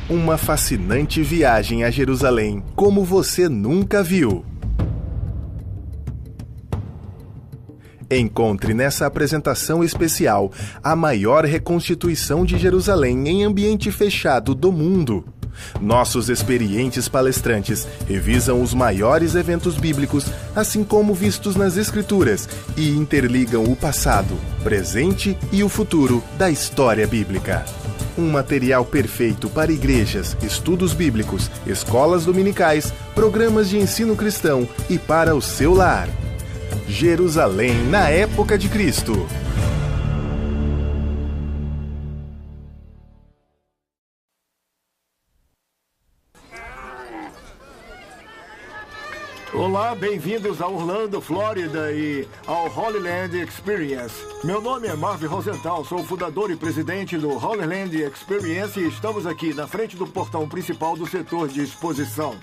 Uma fascinante viagem a Jerusalém, como você nunca viu. Encontre nessa apresentação especial a maior reconstituição de Jerusalém em ambiente fechado do mundo. Nossos experientes palestrantes revisam os maiores eventos bíblicos, assim como vistos nas Escrituras, e interligam o passado, presente e o futuro da história bíblica. Um material perfeito para igrejas, estudos bíblicos, escolas dominicais, programas de ensino cristão e para o seu lar. Jerusalém na época de Cristo. Olá, bem-vindos a Orlando, Flórida e ao Holy Land Experience. Meu nome é Marvin Rosenthal, sou o fundador e presidente do Holy Land Experience e estamos aqui na frente do portão principal do setor de exposição.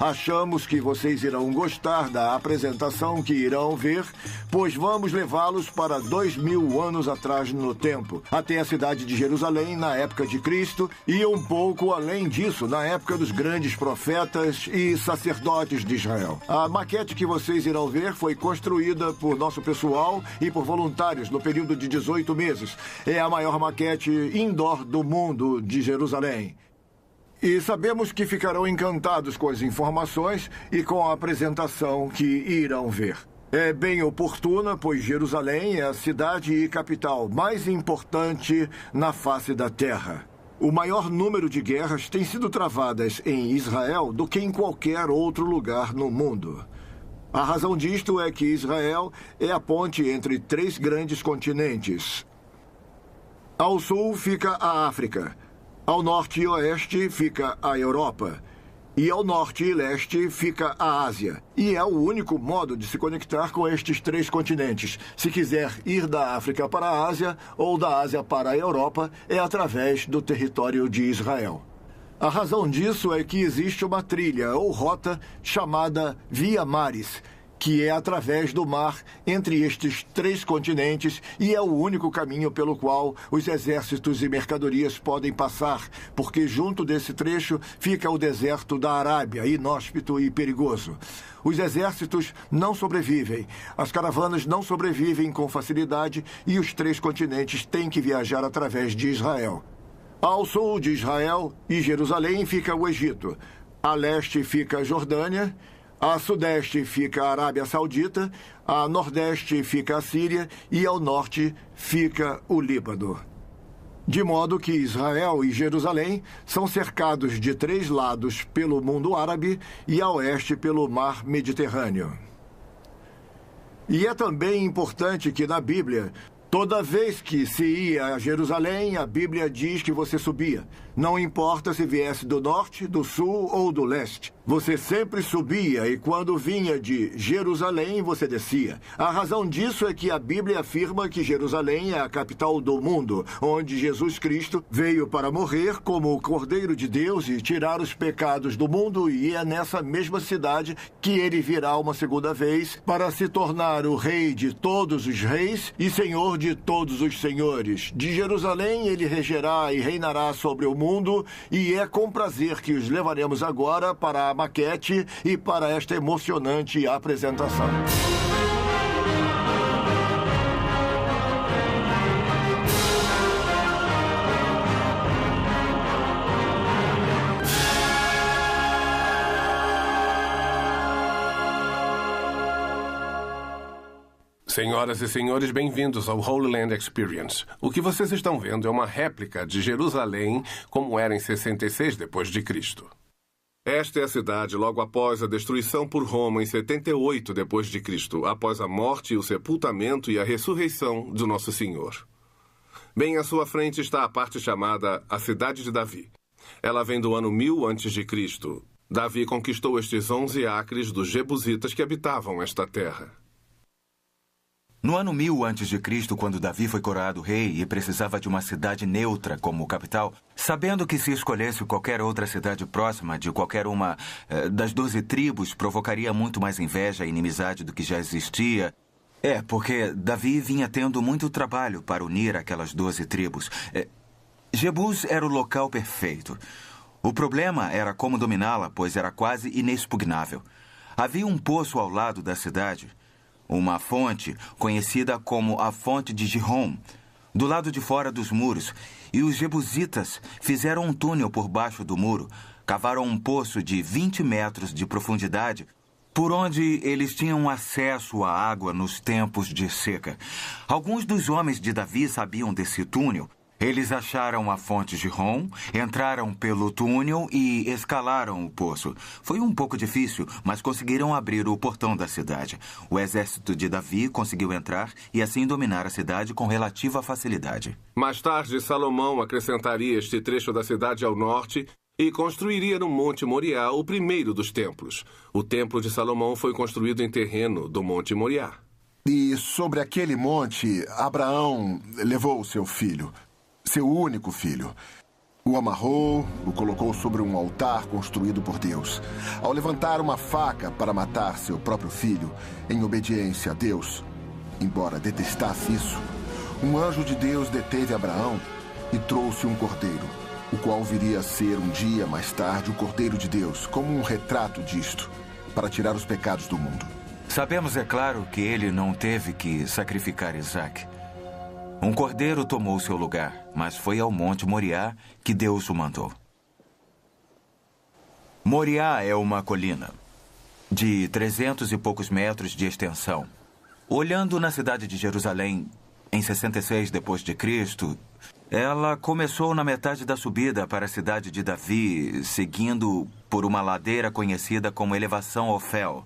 Achamos que vocês irão gostar da apresentação que irão ver, pois vamos levá-los para 2000 anos atrás no tempo, até a cidade de Jerusalém na época de Cristo e um pouco além disso, na época dos grandes profetas e sacerdotes de Israel. A maquete que vocês irão ver foi construída por nosso pessoal e por voluntários no período de 18 meses. É a maior maquete indoor do mundo de Jerusalém. E sabemos que ficarão encantados com as informações e com a apresentação que irão ver. É bem oportuna, pois Jerusalém é a cidade e capital mais importante na face da terra. O maior número de guerras tem sido travadas em Israel do que em qualquer outro lugar no mundo. A razão disto é que Israel é a ponte entre 3 grandes continentes. Ao sul fica a África. Ao norte e oeste fica a Europa. E ao norte e leste fica a Ásia. E é o único modo de se conectar com estes 3 continentes. Se quiser ir da África para a Ásia ou da Ásia para a Europa, é através do território de Israel. A razão disso é que existe uma trilha ou rota chamada Via Maris, que é através do mar entre estes 3 continentes e é o único caminho pelo qual os exércitos e mercadorias podem passar, porque junto desse trecho fica o deserto da Arábia, inóspito e perigoso. Os exércitos não sobrevivem, as caravanas não sobrevivem com facilidade e os 3 continentes têm que viajar através de Israel. Ao sul de Israel e Jerusalém fica o Egito, a leste fica a Jordânia, a sudeste fica a Arábia Saudita, a nordeste fica a Síria e ao norte fica o Líbano. De modo que Israel e Jerusalém são cercados de 3 lados pelo mundo árabe e a oeste pelo mar Mediterrâneo. E é também importante que na Bíblia, toda vez que se ia a Jerusalém, a Bíblia diz que você subia. Não importa se viesse do norte, do sul ou do leste. Você sempre subia e quando vinha de Jerusalém, você descia. A razão disso é que a Bíblia afirma que Jerusalém é a capital do mundo, onde Jesus Cristo veio para morrer como o Cordeiro de Deus e tirar os pecados do mundo, e é nessa mesma cidade que ele virá uma segunda vez para se tornar o Rei de todos os reis e Senhor de todos os senhores. De Jerusalém ele regerá e reinará sobre o mundo, e é com prazer que os levaremos agora para a maquete e para esta emocionante apresentação. Senhoras e senhores, bem-vindos ao Holy Land Experience. O que vocês estão vendo é uma réplica de Jerusalém como era em 66 d.C. Esta é a cidade logo após a destruição por Roma em 78 d.C., após a morte, o sepultamento e a ressurreição do Nosso Senhor. Bem à sua frente está a parte chamada a Cidade de Davi. Ela vem do ano 1000 a.C. Davi conquistou estes 11 acres dos jebusitas que habitavam esta terra. No ano 1000 a.C., quando Davi foi coroado rei e precisava de uma cidade neutra como capital, sabendo que se escolhesse qualquer outra cidade próxima de qualquer uma das 12 tribos, provocaria muito mais inveja e inimizade do que já existia. Porque Davi vinha tendo muito trabalho para unir aquelas 12 tribos. Jebus era o local perfeito. O problema era como dominá-la, pois era quase inexpugnável. Havia um poço ao lado da cidade, uma fonte conhecida como a Fonte de Gihon, do lado de fora dos muros, e os jebusitas fizeram um túnel por baixo do muro, cavaram um poço de 20 metros de profundidade, por onde eles tinham acesso à água nos tempos de seca. Alguns dos homens de Davi sabiam desse túnel. Eles acharam a fonte Gihon, entraram pelo túnel e escalaram o poço. Foi um pouco difícil, mas conseguiram abrir o portão da cidade. O exército de Davi conseguiu entrar e assim dominar a cidade com relativa facilidade. Mais tarde, Salomão acrescentaria este trecho da cidade ao norte e construiria no Monte Moriá o primeiro dos templos. O templo de Salomão foi construído em terreno do Monte Moriá. E sobre aquele monte, Abraão levou o seu filho, seu único filho. O amarrou, o colocou sobre um altar construído por Deus. Ao levantar uma faca para matar seu próprio filho, em obediência a Deus, embora detestasse isso, um anjo de Deus deteve Abraão e trouxe um cordeiro, o qual viria a ser um dia mais tarde o Cordeiro de Deus, como um retrato disto, para tirar os pecados do mundo. Sabemos, é claro, que ele não teve que sacrificar Isaac. Um cordeiro tomou seu lugar, mas foi ao Monte Moriá que Deus o mandou. Moriá é uma colina de 300 e poucos metros de extensão. Olhando na cidade de Jerusalém, em 66 d.C., ela começou na metade da subida para a cidade de Davi, seguindo por uma ladeira conhecida como Elevação Ofel,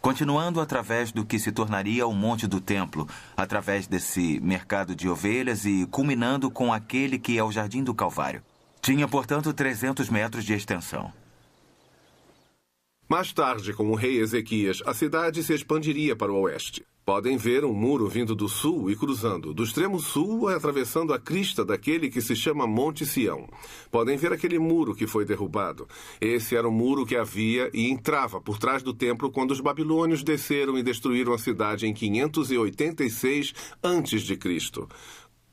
continuando através do que se tornaria o Monte do Templo, através desse mercado de ovelhas e culminando com aquele que é o Jardim do Calvário. Tinha, portanto, 300 metros de extensão. Mais tarde, com o rei Ezequias, a cidade se expandiria para o oeste. Podem ver um muro vindo do sul e cruzando, do extremo sul, atravessando a crista daquele que se chama Monte Sião. Podem ver aquele muro que foi derrubado. Esse era o muro que havia e entrava por trás do templo quando os babilônios desceram e destruíram a cidade em 586 a.C.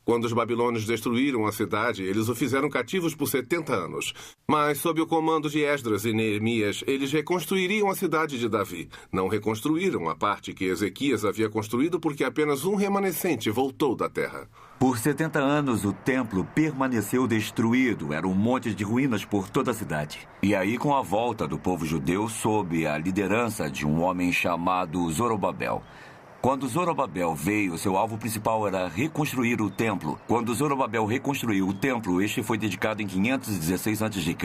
Quando os babilônios destruíram a cidade, eles o fizeram cativos por 70 anos. Mas, sob o comando de Esdras e Neemias, eles reconstruiriam a cidade de Davi. Não reconstruíram a parte que Ezequias havia construído porque apenas um remanescente voltou da terra. Por 70 anos, o templo permaneceu destruído. Era um monte de ruínas por toda a cidade. E aí, com a volta do povo judeu, sob a liderança de um homem chamado Zorobabel. Quando Zorobabel veio, seu alvo principal era reconstruir o templo. Quando Zorobabel reconstruiu o templo, este foi dedicado em 516 a.C.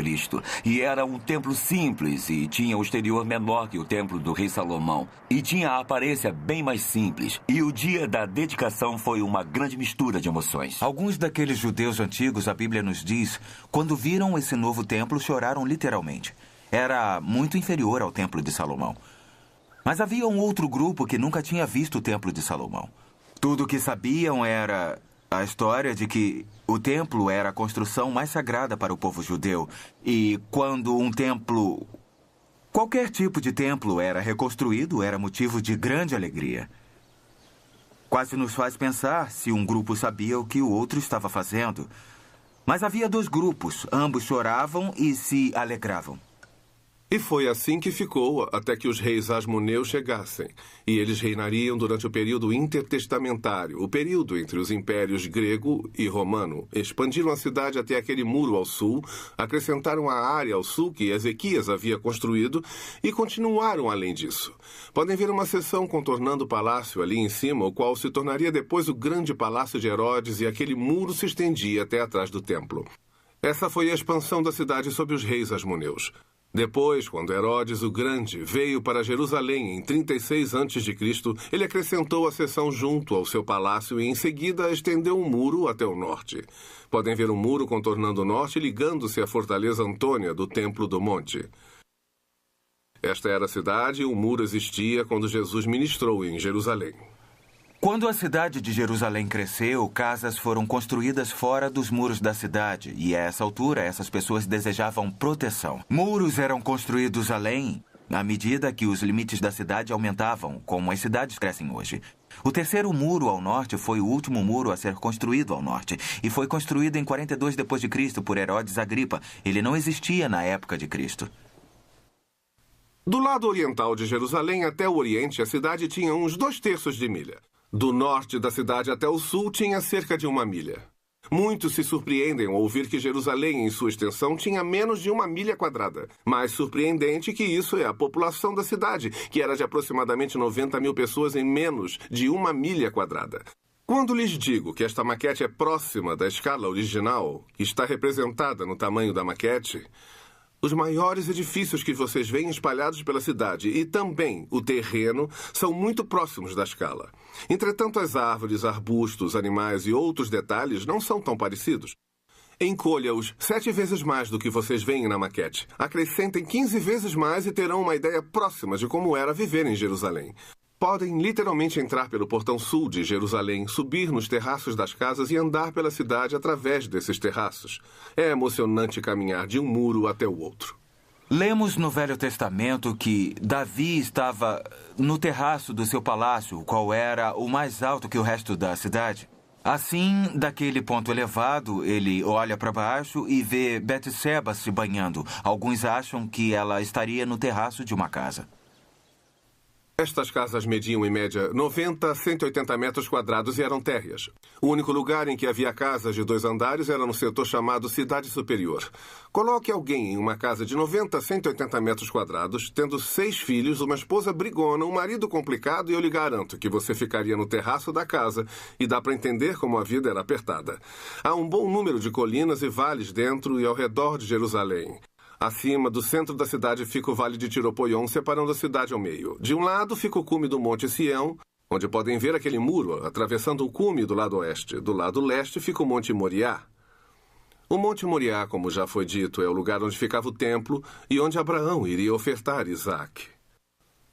E era um templo simples e tinha o exterior menor que o templo do rei Salomão. E tinha a aparência bem mais simples. E o dia da dedicação foi uma grande mistura de emoções. Alguns daqueles judeus antigos, a Bíblia nos diz, quando viram esse novo templo, choraram literalmente. Era muito inferior ao templo de Salomão. Mas havia um outro grupo que nunca tinha visto o Templo de Salomão. Tudo o que sabiam era a história de que o templo era a construção mais sagrada para o povo judeu. E quando um templo, qualquer tipo de templo, era reconstruído, era motivo de grande alegria. Quase nos faz pensar se um grupo sabia o que o outro estava fazendo. Mas havia dois grupos, ambos choravam e se alegravam. E foi assim que ficou até que os reis asmoneus chegassem. E eles reinariam durante o período intertestamentário, o período entre os impérios grego e romano. Expandiram a cidade até aquele muro ao sul, acrescentaram a área ao sul que Ezequias havia construído e continuaram além disso. Podem ver uma seção contornando o palácio ali em cima, o qual se tornaria depois o grande palácio de Herodes, e aquele muro se estendia até atrás do templo. Essa foi a expansão da cidade sob os reis asmoneus. Depois, quando Herodes o Grande veio para Jerusalém em 36 a.C., ele acrescentou a seção junto ao seu palácio e, em seguida, estendeu um muro até o norte. Podem ver um muro contornando o norte, ligando-se à fortaleza Antônia do Templo do Monte. Esta era a cidade e o muro existia quando Jesus ministrou em Jerusalém. Quando a cidade de Jerusalém cresceu, casas foram construídas fora dos muros da cidade. E a essa altura, essas pessoas desejavam proteção. Muros eram construídos além, à medida que os limites da cidade aumentavam, como as cidades crescem hoje. O terceiro muro ao norte foi o último muro a ser construído ao norte e foi construído em 42 d.C. por Herodes Agripa. Ele não existia na época de Cristo. Do lado oriental de Jerusalém até o oriente, a cidade tinha uns 2/3 de milha. Do norte da cidade até o sul tinha cerca de 1 milha. Muitos se surpreendem ao ouvir que Jerusalém, em sua extensão, tinha menos de 1 milha quadrada. Mais surpreendente que isso é a população da cidade, que era de aproximadamente 90 mil pessoas em menos de 1 milha quadrada. Quando lhes digo que esta maquete é próxima da escala original, que está representada no tamanho da maquete, os maiores edifícios que vocês veem espalhados pela cidade e também o terreno são muito próximos da escala. Entretanto, as árvores, arbustos, animais e outros detalhes não são tão parecidos. Encolha-os 7 vezes mais do que vocês veem na maquete. Acrescentem 15 vezes mais e terão uma ideia próxima de como era viver em Jerusalém. Podem literalmente entrar pelo portão sul de Jerusalém, subir nos terraços das casas e andar pela cidade através desses terraços. É emocionante caminhar de um muro até o outro. Lemos no Velho Testamento que Davi estava no terraço do seu palácio, o qual era o mais alto que o resto da cidade. Assim, daquele ponto elevado, ele olha para baixo e vê Betseba se banhando. Alguns acham que ela estaria no terraço de uma casa. Estas casas mediam, em média, 90 a 180 metros quadrados e eram térreas. O único lugar em que havia casas de 2 andares era no setor chamado Cidade Superior. Coloque alguém em uma casa de 90 a 180 metros quadrados, tendo 6 filhos, uma esposa brigona, um marido complicado, e eu lhe garanto que você ficaria no terraço da casa e dá para entender como a vida era apertada. Há um bom número de colinas e vales dentro e ao redor de Jerusalém. Acima do centro da cidade fica o Vale de Tiropoion, separando a cidade ao meio. De um lado fica o cume do Monte Sião, onde podem ver aquele muro atravessando o cume do lado oeste. Do lado leste fica o Monte Moriá. O Monte Moriá, como já foi dito, é o lugar onde ficava o templo e onde Abraão iria ofertar Isaac.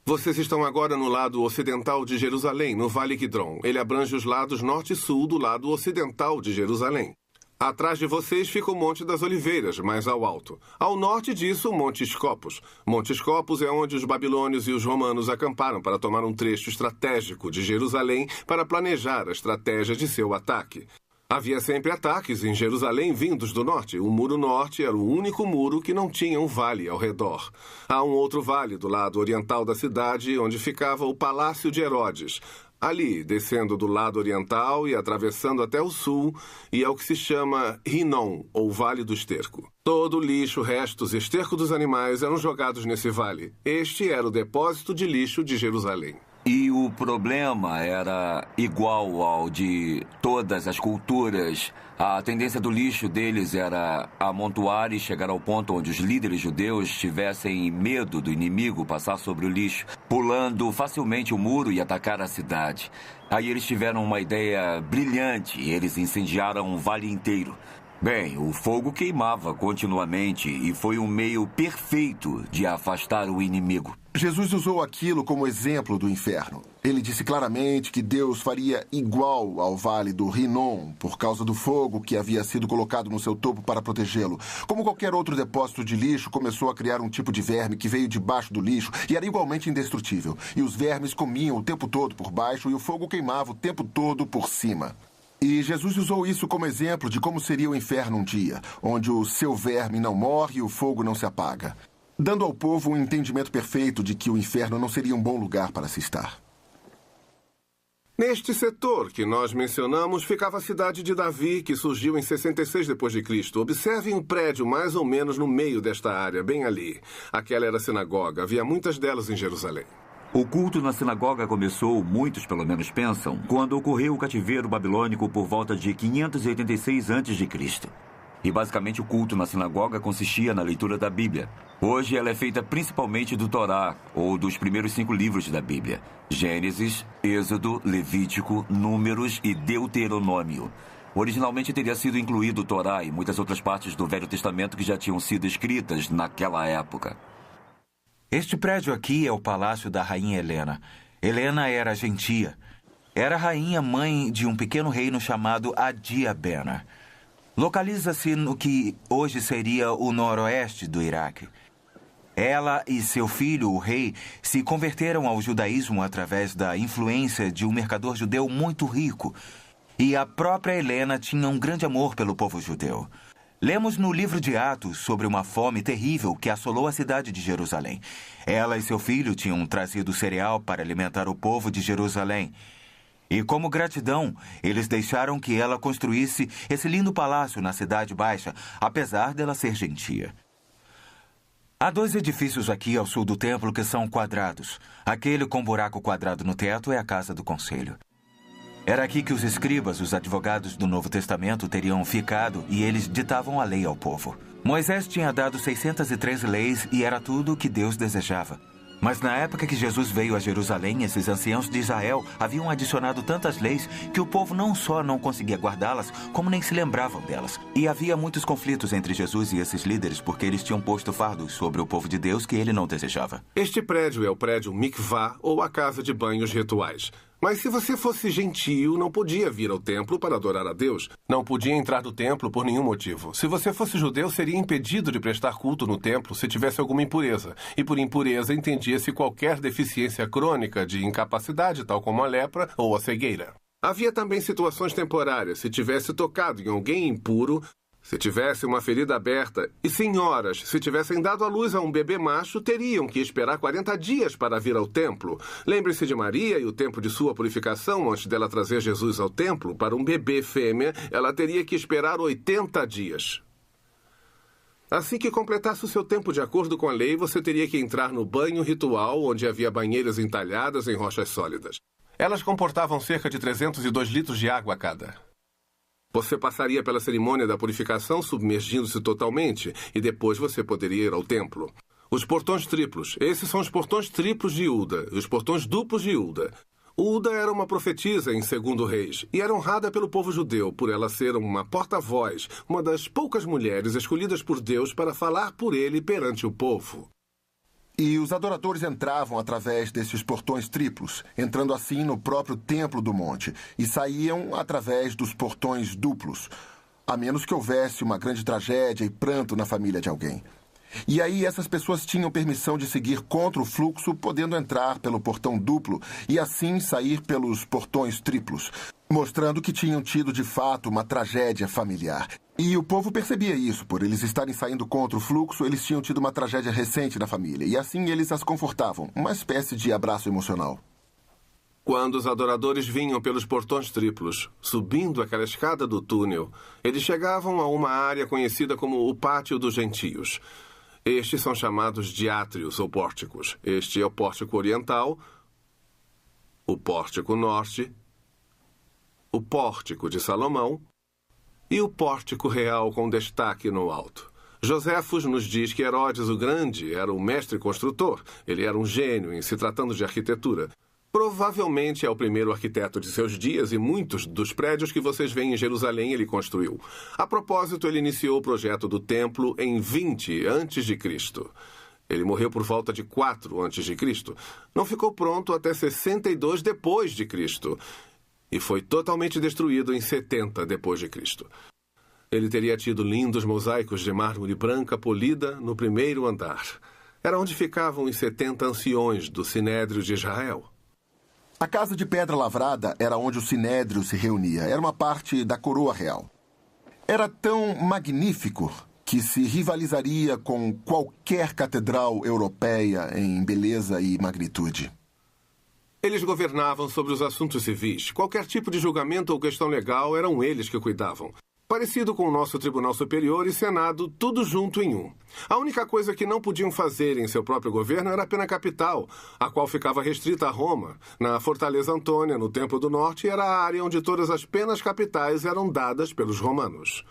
Vocês estão agora no lado ocidental de Jerusalém, no Vale Quidron. Ele abrange os lados norte e sul do lado ocidental de Jerusalém. Atrás de vocês fica o Monte das Oliveiras, mais ao alto. Ao norte disso, o Monte Escopos. Monte Escopos é onde os babilônios e os romanos acamparam para tomar um trecho estratégico de Jerusalém para planejar a estratégia de seu ataque. Havia sempre ataques em Jerusalém vindos do norte. O Muro Norte era o único muro que não tinha um vale ao redor. Há um outro vale do lado oriental da cidade, onde ficava o Palácio de Herodes. Ali, descendo do lado oriental e atravessando até o sul, e é o que se chama Rinom, ou Vale do Esterco. Todo o lixo, restos e esterco dos animais eram jogados nesse vale. Este era o depósito de lixo de Jerusalém. E o problema era igual ao de todas as culturas. A tendência do lixo deles era amontoar e chegar ao ponto onde os líderes judeus tivessem medo do inimigo passar sobre o lixo, pulando facilmente o muro e atacar a cidade. Aí eles tiveram uma ideia brilhante. Eles incendiaram o vale inteiro. Bem, o fogo queimava continuamente e foi um meio perfeito de afastar o inimigo. Jesus usou aquilo como exemplo do inferno. Ele disse claramente que Deus faria igual ao vale do Rinom por causa do fogo que havia sido colocado no seu topo para protegê-lo. Como qualquer outro depósito de lixo, começou a criar um tipo de verme que veio debaixo do lixo e era igualmente indestrutível. E os vermes comiam o tempo todo por baixo e o fogo queimava o tempo todo por cima. E Jesus usou isso como exemplo de como seria o inferno um dia, onde o seu verme não morre e o fogo não se apaga, dando ao povo um entendimento perfeito de que o inferno não seria um bom lugar para se estar. Neste setor que nós mencionamos ficava a cidade de Davi, que surgiu em 66 d.C. Observem o prédio mais ou menos no meio desta área, bem ali. Aquela era a sinagoga, havia muitas delas em Jerusalém. O culto na sinagoga começou, muitos pelo menos pensam, quando ocorreu o cativeiro babilônico por volta de 586 a.C. E basicamente o culto na sinagoga consistia na leitura da Bíblia. Hoje ela é feita principalmente do Torá, ou dos primeiros 5 livros da Bíblia: Gênesis, Êxodo, Levítico, Números e Deuteronômio. Originalmente teria sido incluído o Torá e muitas outras partes do Velho Testamento que já tinham sido escritas naquela época. Este prédio aqui é o palácio da rainha Helena. Helena era gentia. Era rainha mãe de um pequeno reino chamado Adiabena. Localiza-se no que hoje seria o noroeste do Iraque. Ela e seu filho, o rei, se converteram ao judaísmo através da influência de um mercador judeu muito rico. E a própria Helena tinha um grande amor pelo povo judeu. Lemos no livro de Atos sobre uma fome terrível que assolou a cidade de Jerusalém. Ela e seu filho tinham trazido cereal para alimentar o povo de Jerusalém. E como gratidão, eles deixaram que ela construísse esse lindo palácio na Cidade Baixa, apesar dela ser gentia. Há 2 edifícios aqui ao sul do templo que são quadrados. Aquele com buraco quadrado no teto é a Casa do Conselho. Era aqui que os escribas, os advogados do Novo Testamento, teriam ficado e eles ditavam a lei ao povo. Moisés tinha dado 613 leis e era tudo o que Deus desejava. Mas na época que Jesus veio a Jerusalém, esses anciãos de Israel haviam adicionado tantas leis que o povo não só não conseguia guardá-las, como nem se lembravam delas. E havia muitos conflitos entre Jesus e esses líderes porque eles tinham posto fardos sobre o povo de Deus que ele não desejava. Este prédio é o prédio Mikvah, ou a casa de banhos rituais. Mas se você fosse gentio, não podia vir ao templo para adorar a Deus. Não podia entrar no templo por nenhum motivo. Se você fosse judeu, seria impedido de prestar culto no templo se tivesse alguma impureza. E por impureza entendia-se qualquer deficiência crônica de incapacidade, tal como a lepra ou a cegueira. Havia também situações temporárias. Se tivesse tocado em alguém impuro, se tivesse uma ferida aberta, e senhoras, se tivessem dado à luz a um bebê macho, teriam que esperar 40 dias para vir ao templo. Lembre-se de Maria e o tempo de sua purificação antes dela trazer Jesus ao templo. Para um bebê fêmea, ela teria que esperar 80 dias. Assim que completasse o seu tempo de acordo com a lei, você teria que entrar no banho ritual, onde havia banheiras entalhadas em rochas sólidas. Elas comportavam cerca de 302 litros de água cada. Você passaria pela cerimônia da purificação submergindo-se totalmente e depois você poderia ir ao templo. Os portões triplos. Esses são os portões triplos de Hilda e os portões duplos de Hilda. Hilda era uma profetisa em 2 Reis e era honrada pelo povo judeu por ela ser uma porta-voz, uma das poucas mulheres escolhidas por Deus para falar por ele perante o povo. E os adoradores entravam através desses portões triplos, entrando assim no próprio templo do monte, e saíam através dos portões duplos, a menos que houvesse uma grande tragédia e pranto na família de alguém. E aí essas pessoas tinham permissão de seguir contra o fluxo, podendo entrar pelo portão duplo e assim sair pelos portões triplos, mostrando que tinham tido de fato uma tragédia familiar. E o povo percebia isso, por eles estarem saindo contra o fluxo, eles tinham tido uma tragédia recente na família, e assim eles as confortavam, uma espécie de abraço emocional. Quando os adoradores vinham pelos portões triplos, subindo aquela escada do túnel, eles chegavam a uma área conhecida como o Pátio dos Gentios. Estes são chamados de átrios ou pórticos. Este é o pórtico oriental, o pórtico norte, o pórtico de Salomão e o pórtico real com destaque no alto. Joséfos nos diz que Herodes o Grande era o mestre construtor. Ele era um gênio em se tratando de arquitetura. Provavelmente é o primeiro arquiteto de seus dias e muitos dos prédios que vocês veem em Jerusalém ele construiu. A propósito, ele iniciou o projeto do templo em 20 a.C. Ele morreu por volta de 4 a.C. Não ficou pronto até 62 depois de Cristo e foi totalmente destruído em 70 depois de Cristo. Ele teria tido lindos mosaicos de mármore branca polida no primeiro andar. Era onde ficavam os 70 anciões do Sinédrio de Israel. A casa de pedra lavrada era onde o Sinédrio se reunia. Era uma parte da coroa real. Era tão magnífico que se rivalizaria com qualquer catedral europeia em beleza e magnitude. Eles governavam sobre os assuntos civis. Qualquer tipo de julgamento ou questão legal eram eles que cuidavam. Parecido com o nosso Tribunal Superior e Senado, tudo junto em um. A única coisa que não podiam fazer em seu próprio governo era a pena capital, a qual ficava restrita a Roma. Na Fortaleza Antônia, no Templo do Norte, era a área onde todas as penas capitais eram dadas pelos romanos.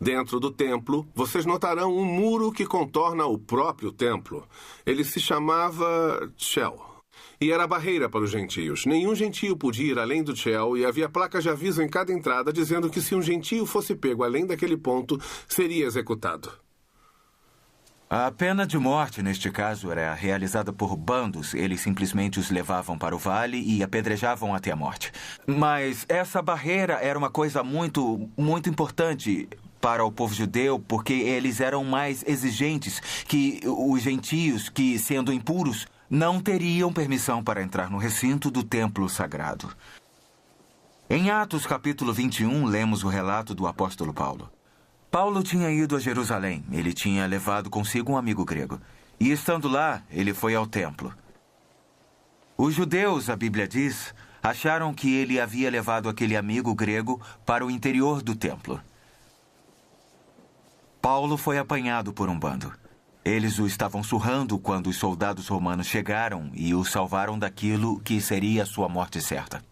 Dentro do templo, vocês notarão um muro que contorna o próprio templo. Ele se chamava Shell. E era barreira para os gentios. Nenhum gentio podia ir além do Shell e havia placas de aviso em cada entrada dizendo que se um gentio fosse pego além daquele ponto, seria executado. A pena de morte, neste caso, era realizada por bandos. Eles simplesmente os levavam para o vale e apedrejavam até a morte. Mas essa barreira era uma coisa muito importante para o povo judeu porque eles eram mais exigentes que os gentios que, sendo impuros, não teriam permissão para entrar no recinto do templo sagrado. Em Atos capítulo 21, lemos o relato do apóstolo Paulo. Paulo tinha ido a Jerusalém. Ele tinha levado consigo um amigo grego. E estando lá, ele foi ao templo. Os judeus, a Bíblia diz, acharam que ele havia levado aquele amigo grego para o interior do templo. Paulo foi apanhado por um bando. Eles o estavam surrando quando os soldados romanos chegaram e o salvaram daquilo que seria a sua morte certa.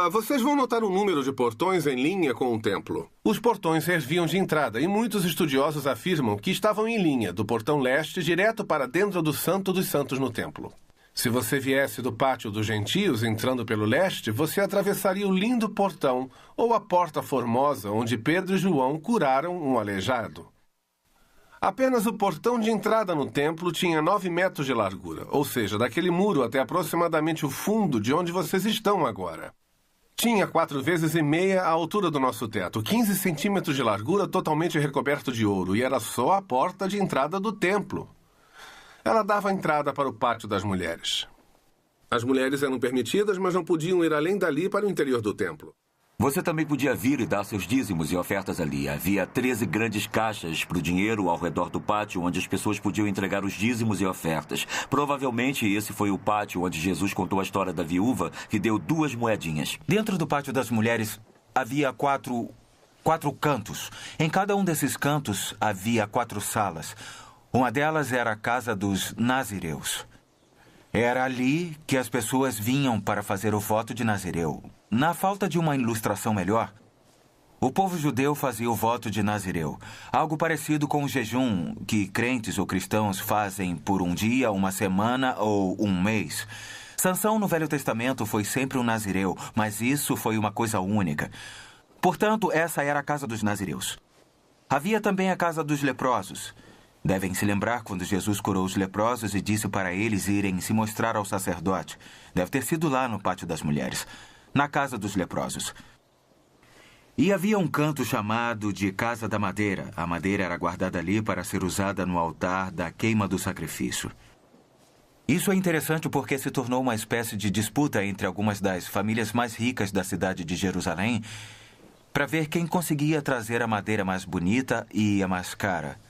Vocês vão notar um número de portões em linha com o templo. Os portões serviam de entrada e muitos estudiosos afirmam que estavam em linha do portão leste direto para dentro do Santo dos Santos no templo. Se você viesse do pátio dos gentios entrando pelo leste, você atravessaria o lindo portão ou a porta formosa onde Pedro e João curaram um aleijado. Apenas o portão de entrada no templo tinha 9 metros de largura, ou seja, daquele muro até aproximadamente o fundo de onde vocês estão agora. Tinha 4,5 vezes a altura do nosso teto, 15 centímetros de largura totalmente recoberto de ouro, e era só a porta de entrada do templo. Ela dava entrada para o pátio das mulheres. As mulheres eram permitidas, mas não podiam ir além dali para o interior do templo. Você também podia vir e dar seus dízimos e ofertas ali. Havia 13 grandes caixas para o dinheiro ao redor do pátio, onde as pessoas podiam entregar os dízimos e ofertas. Provavelmente esse foi o pátio onde Jesus contou a história da viúva que deu 2 moedinhas. Dentro do pátio das mulheres havia quatro cantos. Em cada um desses cantos havia 4 salas. Uma delas era a casa dos nazireus. Era ali que as pessoas vinham para fazer o voto de Nazireu. Na falta de uma ilustração melhor, o povo judeu fazia o voto de Nazireu, algo parecido com o jejum que crentes ou cristãos fazem por um dia, uma semana ou um mês. Sansão no Velho Testamento foi sempre um nazireu, mas isso foi uma coisa única. Portanto, essa era a casa dos nazireus. Havia também a casa dos leprosos. Devem se lembrar quando Jesus curou os leprosos e disse para eles irem se mostrar ao sacerdote. Deve ter sido lá no pátio das mulheres, na casa dos leprosos. E havia um canto chamado de Casa da Madeira. A madeira era guardada ali para ser usada no altar da queima do sacrifício. Isso é interessante porque se tornou uma espécie de disputa entre algumas das famílias mais ricas da cidade de Jerusalém para ver quem conseguia trazer a madeira mais bonita e a mais cara.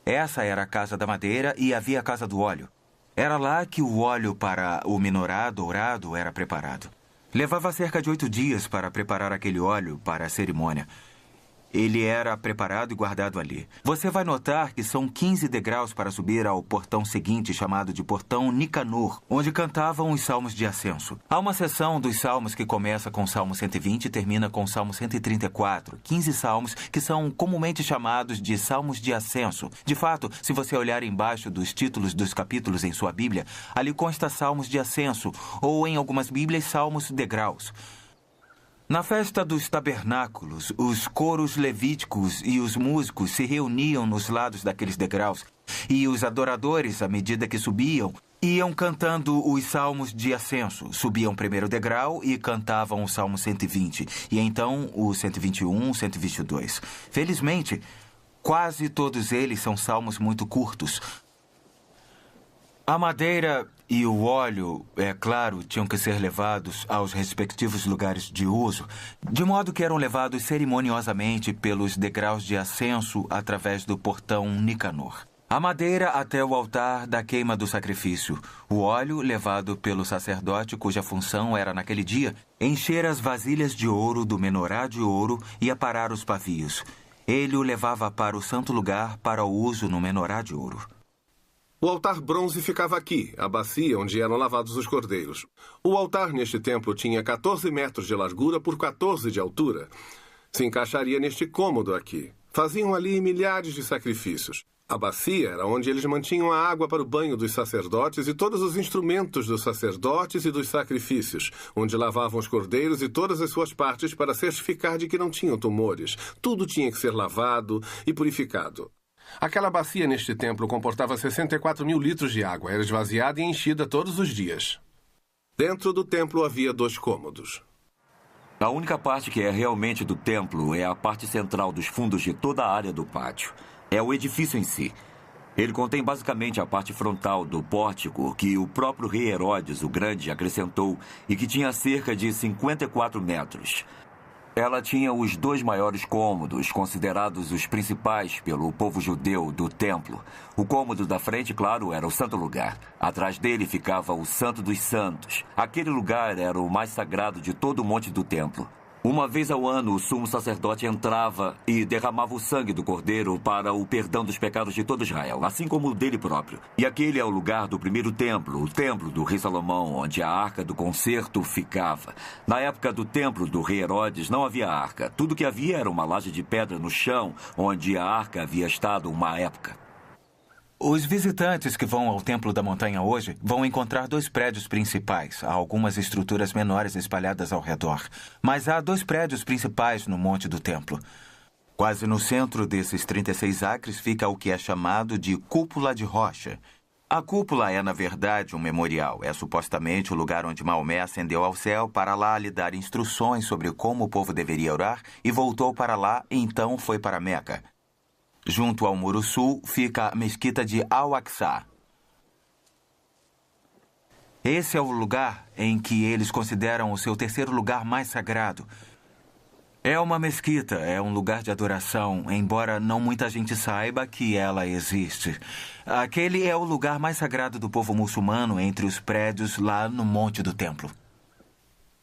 Essa era a Casa da Madeira e havia a Casa do Óleo. Era lá que o óleo para o menorá dourado era preparado. Levava cerca de 8 dias para preparar aquele óleo para a cerimônia. Ele era preparado e guardado ali. Você vai notar que são 15 degraus para subir ao portão seguinte, chamado de Portão Nicanor, onde cantavam os salmos de ascenso. Há uma seção dos salmos que começa com o Salmo 120 e termina com o Salmo 134. 15 salmos que são comumente chamados de salmos de ascenso. De fato, se você olhar embaixo dos títulos dos capítulos em sua Bíblia, ali consta salmos de ascenso, ou em algumas Bíblias, salmos degraus. Na festa dos tabernáculos, os coros levíticos e os músicos se reuniam nos lados daqueles degraus, e os adoradores, à medida que subiam, iam cantando os salmos de ascenso. Subiam o primeiro degrau e cantavam o Salmo 120, e então o 121, 122. Felizmente, quase todos eles são salmos muito curtos. A madeira e o óleo, é claro, tinham que ser levados aos respectivos lugares de uso, de modo que eram levados cerimoniosamente pelos degraus de ascenso através do portão Nicanor. A madeira até o altar da queima do sacrifício. O óleo levado pelo sacerdote, cuja função era, naquele dia, encher as vasilhas de ouro do menorá de ouro e aparar os pavios. Ele o levava para o santo lugar para o uso no menorá de ouro. O altar bronze ficava aqui, a bacia onde eram lavados os cordeiros. O altar neste templo tinha 14 metros de largura por 14 de altura. Se encaixaria neste cômodo aqui. Faziam ali milhares de sacrifícios. A bacia era onde eles mantinham a água para o banho dos sacerdotes e todos os instrumentos dos sacerdotes e dos sacrifícios, onde lavavam os cordeiros e todas as suas partes para certificar de que não tinham tumores. Tudo tinha que ser lavado e purificado. Aquela bacia neste templo comportava 64 mil litros de água. Era esvaziada e enchida todos os dias. Dentro do templo havia 2 cômodos. A única parte que é realmente do templo é a parte central dos fundos de toda a área do pátio. É o edifício em si. Ele contém basicamente a parte frontal do pórtico que o próprio rei Herodes o Grande acrescentou e que tinha cerca de 54 metros. Ela tinha os 2 maiores cômodos, considerados os principais pelo povo judeu do templo. O cômodo da frente, claro, era o Santo Lugar. Atrás dele ficava o Santo dos Santos. Aquele lugar era o mais sagrado de todo o monte do templo. Uma vez ao ano, o sumo sacerdote entrava e derramava o sangue do cordeiro para o perdão dos pecados de todo Israel, assim como o dele próprio. E aquele é o lugar do primeiro templo, o templo do rei Salomão, onde a arca do concerto ficava. Na época do templo do rei Herodes, não havia arca. Tudo que havia era uma laje de pedra no chão, onde a arca havia estado uma época. Os visitantes que vão ao Templo da Montanha hoje vão encontrar 2 prédios principais. Há algumas estruturas menores espalhadas ao redor. Mas há 2 prédios principais no Monte do Templo. Quase no centro desses 36 acres fica o que é chamado de Cúpula de Rocha. A cúpula é, na verdade, um memorial. É supostamente o lugar onde Maomé ascendeu ao céu para lá lhe dar instruções sobre como o povo deveria orar e voltou para lá e então foi para Meca. Junto ao muro sul fica a mesquita de Al-Aqsa. Esse é o lugar em que eles consideram o seu terceiro lugar mais sagrado. É uma mesquita, é um lugar de adoração, embora não muita gente saiba que ela existe. Aquele é o lugar mais sagrado do povo muçulmano entre os prédios lá no Monte do Templo.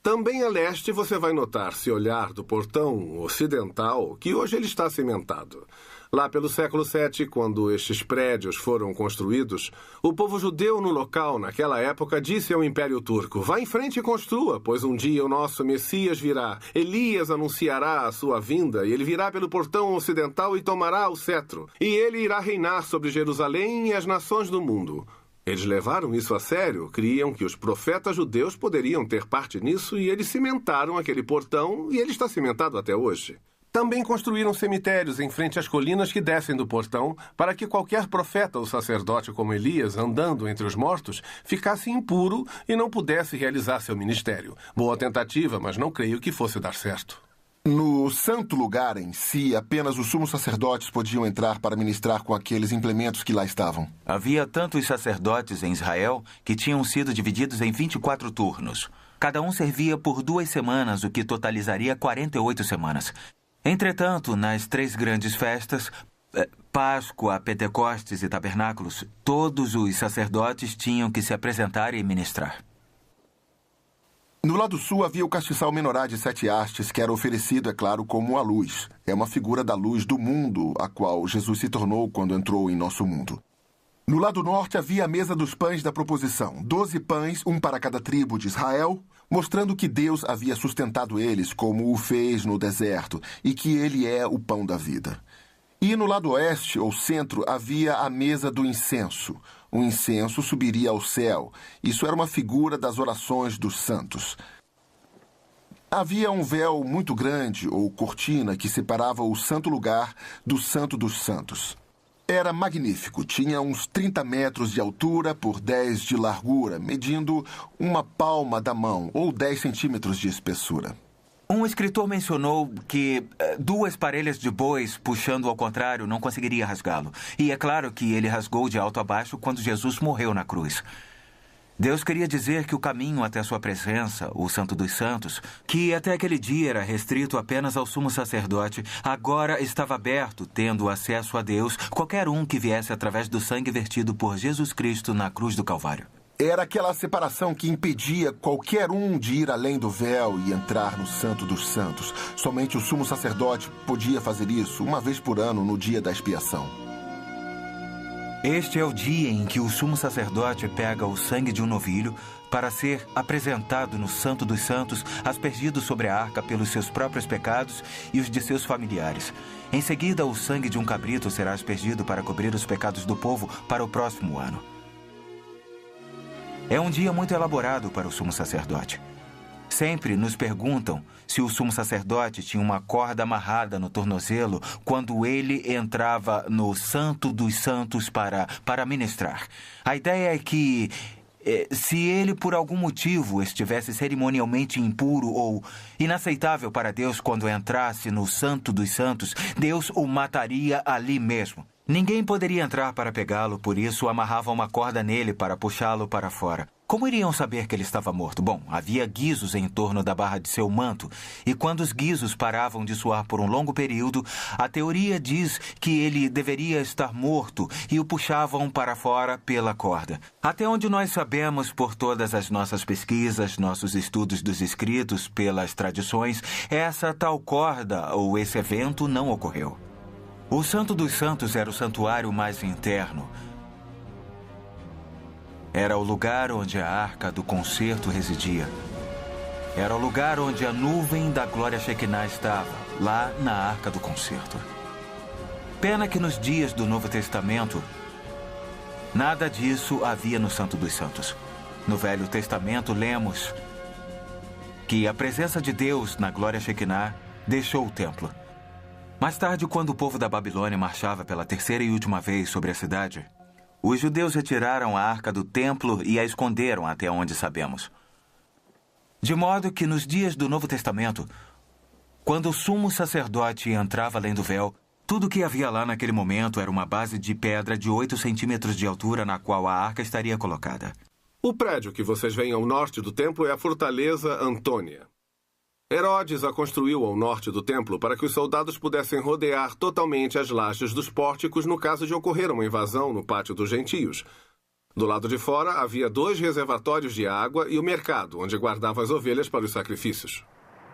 Também a leste você vai notar, se olhar do portão ocidental, que hoje ele está cimentado. Lá pelo século VII, quando estes prédios foram construídos, o povo judeu no local, naquela época, disse ao Império Turco: vá em frente e construa, pois um dia o nosso Messias virá. Elias anunciará a sua vinda, e ele virá pelo portão ocidental e tomará o cetro. E ele irá reinar sobre Jerusalém e as nações do mundo. Eles levaram isso a sério, criam que os profetas judeus poderiam ter parte nisso e eles cimentaram aquele portão e ele está cimentado até hoje. Também construíram cemitérios em frente às colinas que descem do portão para que qualquer profeta ou sacerdote como Elias, andando entre os mortos, ficasse impuro e não pudesse realizar seu ministério. Boa tentativa, mas não creio que fosse dar certo. No santo lugar em si, apenas os sumos sacerdotes podiam entrar para ministrar com aqueles implementos que lá estavam. Havia tantos sacerdotes em Israel que tinham sido divididos em 24 turnos. Cada um servia por 2 semanas, o que totalizaria 48 semanas. Entretanto, nas 3 grandes festas, Páscoa, Pentecostes e Tabernáculos, todos os sacerdotes tinham que se apresentar e ministrar. No lado sul havia o castiçal menorá de 7 hastes, que era oferecido, é claro, como a luz. É uma figura da luz do mundo, a qual Jesus se tornou quando entrou em nosso mundo. No lado norte havia a mesa dos pães da proposição, 12 pães, um para cada tribo de Israel, mostrando que Deus havia sustentado eles como o fez no deserto e que ele é o pão da vida. E no lado oeste, ou centro, havia a mesa do incenso. O incenso subiria ao céu. Isso era uma figura das orações dos santos. Havia um véu muito grande, ou cortina, que separava o santo lugar do santo dos santos. Era magnífico. Tinha uns 30 metros de altura por 10 de largura, medindo uma palma da mão, ou 10 centímetros de espessura. Um escritor mencionou que 2 parelhas de bois puxando ao contrário não conseguiria rasgá-lo. E é claro que ele rasgou de alto a baixo quando Jesus morreu na cruz. Deus queria dizer que o caminho até a sua presença, o Santo dos Santos, que até aquele dia era restrito apenas ao sumo sacerdote, agora estava aberto, tendo acesso a Deus, qualquer um que viesse através do sangue vertido por Jesus Cristo na cruz do Calvário. Era aquela separação que impedia qualquer um de ir além do véu e entrar no Santo dos Santos. Somente o sumo sacerdote podia fazer isso uma vez por ano, no dia da expiação. Este é o dia em que o sumo sacerdote pega o sangue de um novilho para ser apresentado no Santo dos Santos, aspergido sobre a arca pelos seus próprios pecados e os de seus familiares. Em seguida, o sangue de um cabrito será aspergido para cobrir os pecados do povo para o próximo ano. É um dia muito elaborado para o sumo sacerdote. Sempre nos perguntam se o sumo sacerdote tinha uma corda amarrada no tornozelo quando ele entrava no Santo dos Santos para ministrar. A ideia é que se ele por algum motivo estivesse cerimonialmente impuro ou inaceitável para Deus quando entrasse no Santo dos Santos, Deus o mataria ali mesmo. Ninguém poderia entrar para pegá-lo, por isso amarravam uma corda nele para puxá-lo para fora. Como iriam saber que ele estava morto? Bom, havia guizos em torno da barra de seu manto, e quando os guizos paravam de suar por um longo período, a teoria diz que ele deveria estar morto e o puxavam para fora pela corda. Até onde nós sabemos por todas as nossas pesquisas, nossos estudos dos escritos, pelas tradições, essa tal corda ou esse evento não ocorreu. O Santo dos Santos era o santuário mais interno. Era o lugar onde a Arca do Concerto residia. Era o lugar onde a nuvem da glória Shekinah estava, lá na Arca do Concerto. Pena que nos dias do Novo Testamento, nada disso havia no Santo dos Santos. No Velho Testamento, lemos que a presença de Deus na glória Shekinah deixou o templo. Mais tarde, quando o povo da Babilônia marchava pela terceira e última vez sobre a cidade, os judeus retiraram a arca do templo e a esconderam até onde sabemos. De modo que nos dias do Novo Testamento, quando o sumo sacerdote entrava além do véu, tudo o que havia lá naquele momento era uma base de pedra de 8 centímetros de altura na qual a arca estaria colocada. O prédio que vocês veem ao norte do templo é a Fortaleza Antônia. Herodes a construiu ao norte do templo para que os soldados pudessem rodear totalmente as lajes dos pórticos no caso de ocorrer uma invasão no pátio dos gentios. Do lado de fora havia 2 reservatórios de água e o mercado, onde guardavam as ovelhas para os sacrifícios.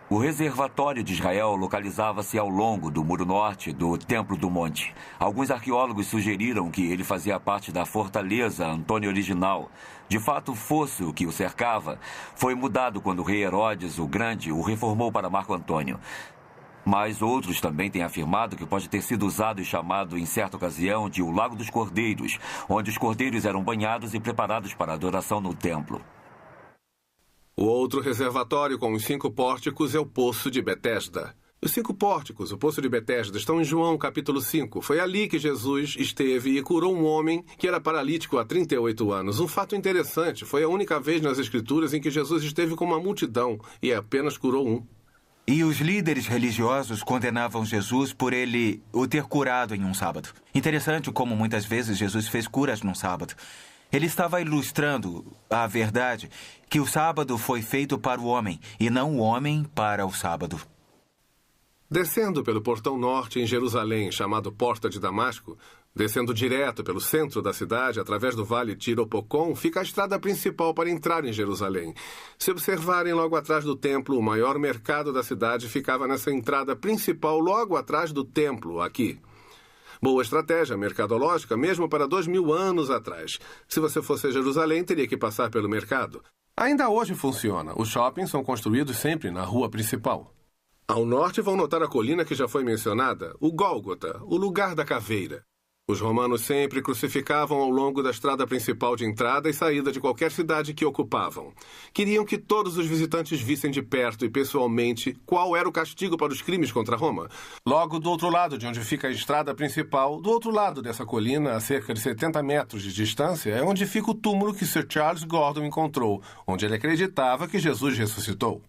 O reservatório de Israel localizava-se ao longo do muro norte do Templo do Monte. Alguns arqueólogos sugeriram que ele fazia parte da Fortaleza Antônia original. De fato, o fosso que o cercava foi mudado quando o rei Herodes o Grande o reformou para Marco Antônio. Mas outros também têm afirmado que pode ter sido usado e chamado em certa ocasião de o Lago dos Cordeiros, onde os cordeiros eram banhados e preparados para a adoração no templo. O outro reservatório com os 5 pórticos é o Poço de Betesda. Os 5 pórticos, o Poço de Betesda, estão em João capítulo 5. Foi ali que Jesus esteve e curou um homem que era paralítico há 38 anos. Um fato interessante, foi a única vez nas Escrituras em que Jesus esteve com uma multidão e apenas curou um. E os líderes religiosos condenavam Jesus por ele o ter curado em um sábado. Interessante como muitas vezes Jesus fez curas num sábado. Ele estava ilustrando a verdade que o sábado foi feito para o homem e não o homem para o sábado. Descendo pelo portão norte em Jerusalém, chamado Porta de Damasco, descendo direto pelo centro da cidade, através do vale Tiropocon, fica a estrada principal para entrar em Jerusalém. Se observarem logo atrás do templo, o maior mercado da cidade ficava nessa entrada principal logo atrás do templo, aqui. Boa estratégia mercadológica mesmo para 2000 anos atrás. Se você fosse a Jerusalém, teria que passar pelo mercado. Ainda hoje funciona. Os shoppings são construídos sempre na rua principal. Ao norte vão notar a colina que já foi mencionada, o Gólgota, o lugar da caveira. Os romanos sempre crucificavam ao longo da estrada principal de entrada e saída de qualquer cidade que ocupavam. Queriam que todos os visitantes vissem de perto e pessoalmente qual era o castigo para os crimes contra Roma. Logo do outro lado de onde fica a estrada principal, do outro lado dessa colina, a cerca de 70 metros de distância, é onde fica o túmulo que Sir Charles Gordon encontrou, onde ele acreditava que Jesus ressuscitou.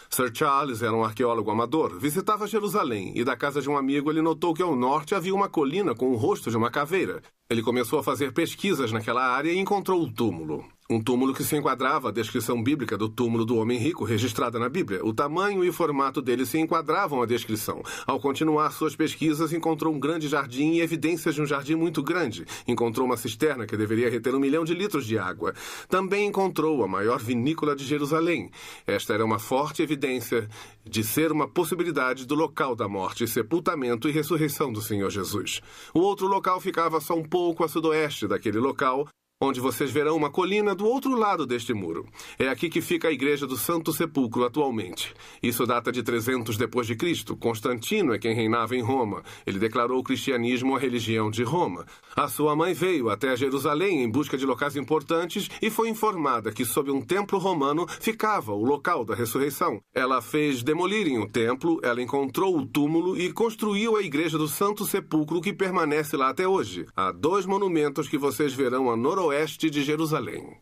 Sir Charles era um arqueólogo amador, visitava Jerusalém e da casa de um amigo ele notou que ao norte havia uma colina com o rosto de uma caveira. Ele começou a fazer pesquisas naquela área e encontrou o túmulo. Um túmulo que se enquadrava à descrição bíblica do túmulo do homem rico registrada na Bíblia. O tamanho e o formato dele se enquadravam à descrição. Ao continuar suas pesquisas, encontrou um grande jardim e evidências de um jardim muito grande. Encontrou uma cisterna que deveria reter 1 milhão de litros de água. Também encontrou a maior vinícola de Jerusalém. Esta era uma forte evidência de ser uma possibilidade do local da morte, sepultamento e ressurreição do Senhor Jesus. O outro local ficava só um pouco a sudoeste daquele local, onde vocês verão uma colina do outro lado deste muro. É aqui que fica a Igreja do Santo Sepulcro atualmente. Isso data de 300 depois de Cristo. Constantino é quem reinava em Roma. Ele declarou o cristianismo a religião de Roma. A sua mãe veio até Jerusalém em busca de locais importantes e foi informada que sob um templo romano ficava o local da ressurreição. Ela fez demolirem o templo, ela encontrou o túmulo e construiu a Igreja do Santo Sepulcro, que permanece lá até hoje. Há 2 monumentos que vocês verão a noroeste de Jerusalém.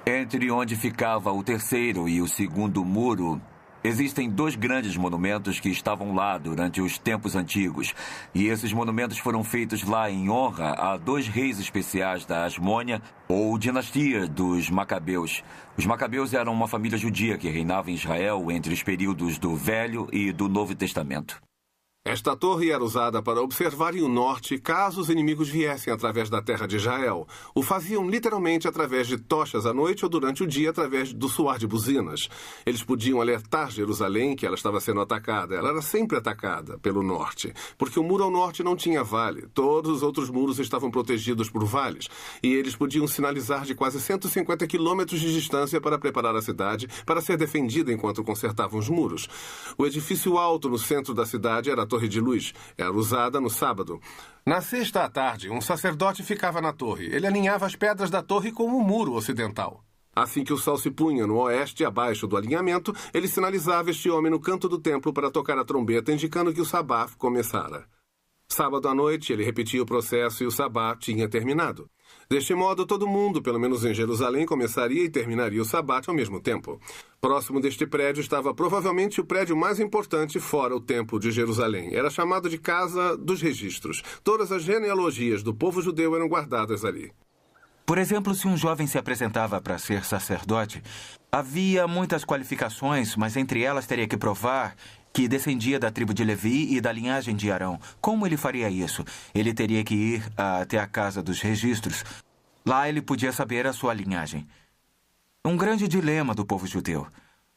Entre onde ficava o terceiro e o segundo muro, existem 2 grandes monumentos que estavam lá durante os tempos antigos. E esses monumentos foram feitos lá em honra a 2 reis especiais da Asmônia, ou dinastia dos Macabeus. Os Macabeus eram uma família judia que reinava em Israel entre os períodos do Velho e do Novo Testamento. Esta torre era usada para observarem o norte caso os inimigos viessem através da terra de Israel. O faziam literalmente através de tochas à noite ou durante o dia através do soar de buzinas. Eles podiam alertar Jerusalém que ela estava sendo atacada. Ela era sempre atacada pelo norte, porque o muro ao norte não tinha vale. Todos os outros muros estavam protegidos por vales, e eles podiam sinalizar de quase 150 quilômetros de distância para preparar a cidade para ser defendida enquanto consertavam os muros. O edifício alto no centro da cidade era a Torre de Luz. Era usada no sábado. Na sexta à tarde, um sacerdote ficava na torre. Ele alinhava as pedras da torre como um muro ocidental. Assim que o sol se punha no oeste, abaixo do alinhamento, ele sinalizava este homem no canto do templo para tocar a trombeta, indicando que o sabá começara. Sábado à noite, ele repetia o processo e o sabá tinha terminado. Deste modo, todo mundo, pelo menos em Jerusalém, começaria e terminaria o sabá ao mesmo tempo. Próximo deste prédio estava provavelmente o prédio mais importante fora o Templo de Jerusalém. Era chamado de Casa dos Registros. Todas as genealogias do povo judeu eram guardadas ali. Por exemplo, se um jovem se apresentava para ser sacerdote, havia muitas qualificações, mas entre elas teria que provar que descendia da tribo de Levi e da linhagem de Arão. Como ele faria isso? Ele teria que ir até a Casa dos Registros. Lá ele podia saber a sua linhagem. Um grande dilema do povo judeu.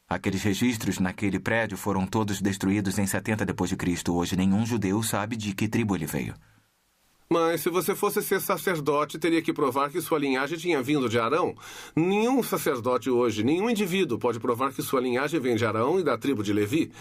Aqueles registros naquele prédio foram todos destruídos em 70 d.C. Hoje nenhum judeu sabe de que tribo ele veio. Mas se você fosse ser sacerdote, teria que provar que sua linhagem tinha vindo de Arão. Nenhum sacerdote hoje, nenhum indivíduo pode provar que sua linhagem vem de Arão e da tribo de Levi.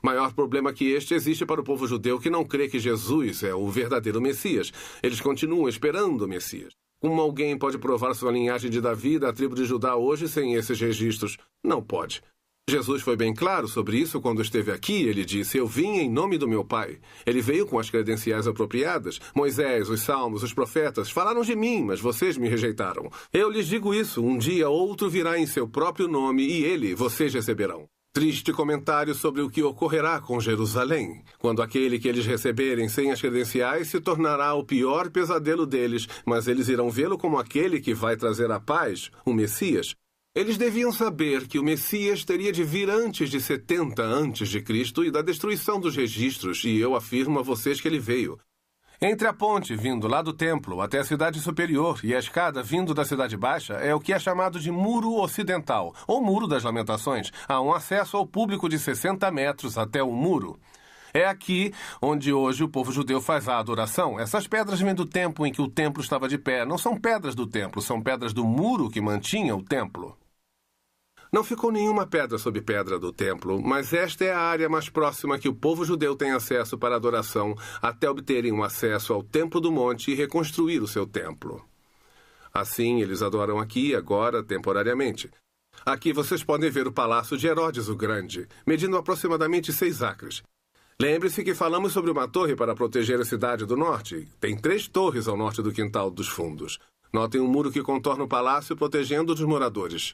Maior problema que este existe para o povo judeu que não crê que Jesus é o verdadeiro Messias. Eles continuam esperando o Messias. Como alguém pode provar sua linhagem de Davi da tribo de Judá hoje sem esses registros? Não pode. Jesus foi bem claro sobre isso quando esteve aqui. Ele disse, eu vim em nome do meu Pai. Ele veio com as credenciais apropriadas. Moisés, os salmos, os profetas falaram de mim, mas vocês me rejeitaram. Eu lhes digo isso, um dia outro virá em seu próprio nome e ele vocês receberão. Triste comentário sobre o que ocorrerá com Jerusalém, quando aquele que eles receberem sem as credenciais se tornará o pior pesadelo deles, mas eles irão vê-lo como aquele que vai trazer a paz, o Messias. Eles deviam saber que o Messias teria de vir antes de 70 a.C. e da destruição dos registros, e eu afirmo a vocês que ele veio. Entre a ponte vindo lá do templo até a cidade superior e a escada vindo da cidade baixa é o que é chamado de Muro Ocidental, ou Muro das Lamentações. Há um acesso ao público de 60 metros até o muro. É aqui onde hoje o povo judeu faz a adoração. Essas pedras vêm do tempo em que o templo estava de pé. Não são pedras do templo, são pedras do muro que mantinha o templo. Não ficou nenhuma pedra sobre pedra do templo, mas esta é a área mais próxima que o povo judeu tem acesso para adoração até obterem um acesso ao Templo do Monte e reconstruir o seu templo. Assim, eles adoram aqui, agora, temporariamente. Aqui vocês podem ver o Palácio de Herodes o Grande, medindo aproximadamente 6 acres. Lembre-se que falamos sobre uma torre para proteger a cidade do norte. Tem 3 torres ao norte do quintal dos fundos. Notem um muro que contorna o palácio protegendo os moradores.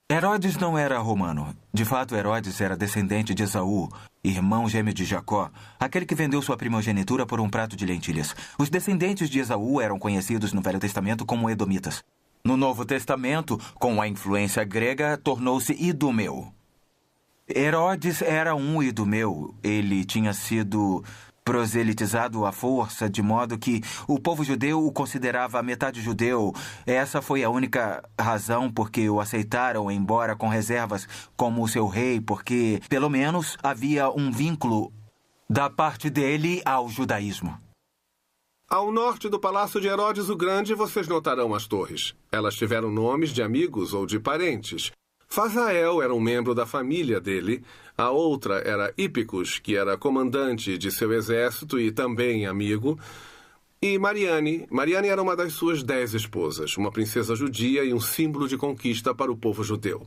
Herodes não era romano. De fato, Herodes era descendente de Esaú, irmão gêmeo de Jacó, aquele que vendeu sua primogenitura por um prato de lentilhas. Os descendentes de Esaú eram conhecidos no Velho Testamento como edomitas. No Novo Testamento, com a influência grega, tornou-se idumeu. Herodes era um idumeu. Ele tinha sido proselitizado à força, de modo que o povo judeu o considerava metade judeu. Essa foi a única razão por que o aceitaram, embora com reservas, como seu rei, porque, pelo menos, havia um vínculo da parte dele ao judaísmo. Ao norte do Palácio de Herodes o Grande, vocês notarão as torres. Elas tiveram nomes de amigos ou de parentes. Fazael era um membro da família dele, a outra era Hípicos, que era comandante de seu exército e também amigo, e Mariane. Mariane era uma das suas 10 esposas, uma princesa judia e um símbolo de conquista para o povo judeu.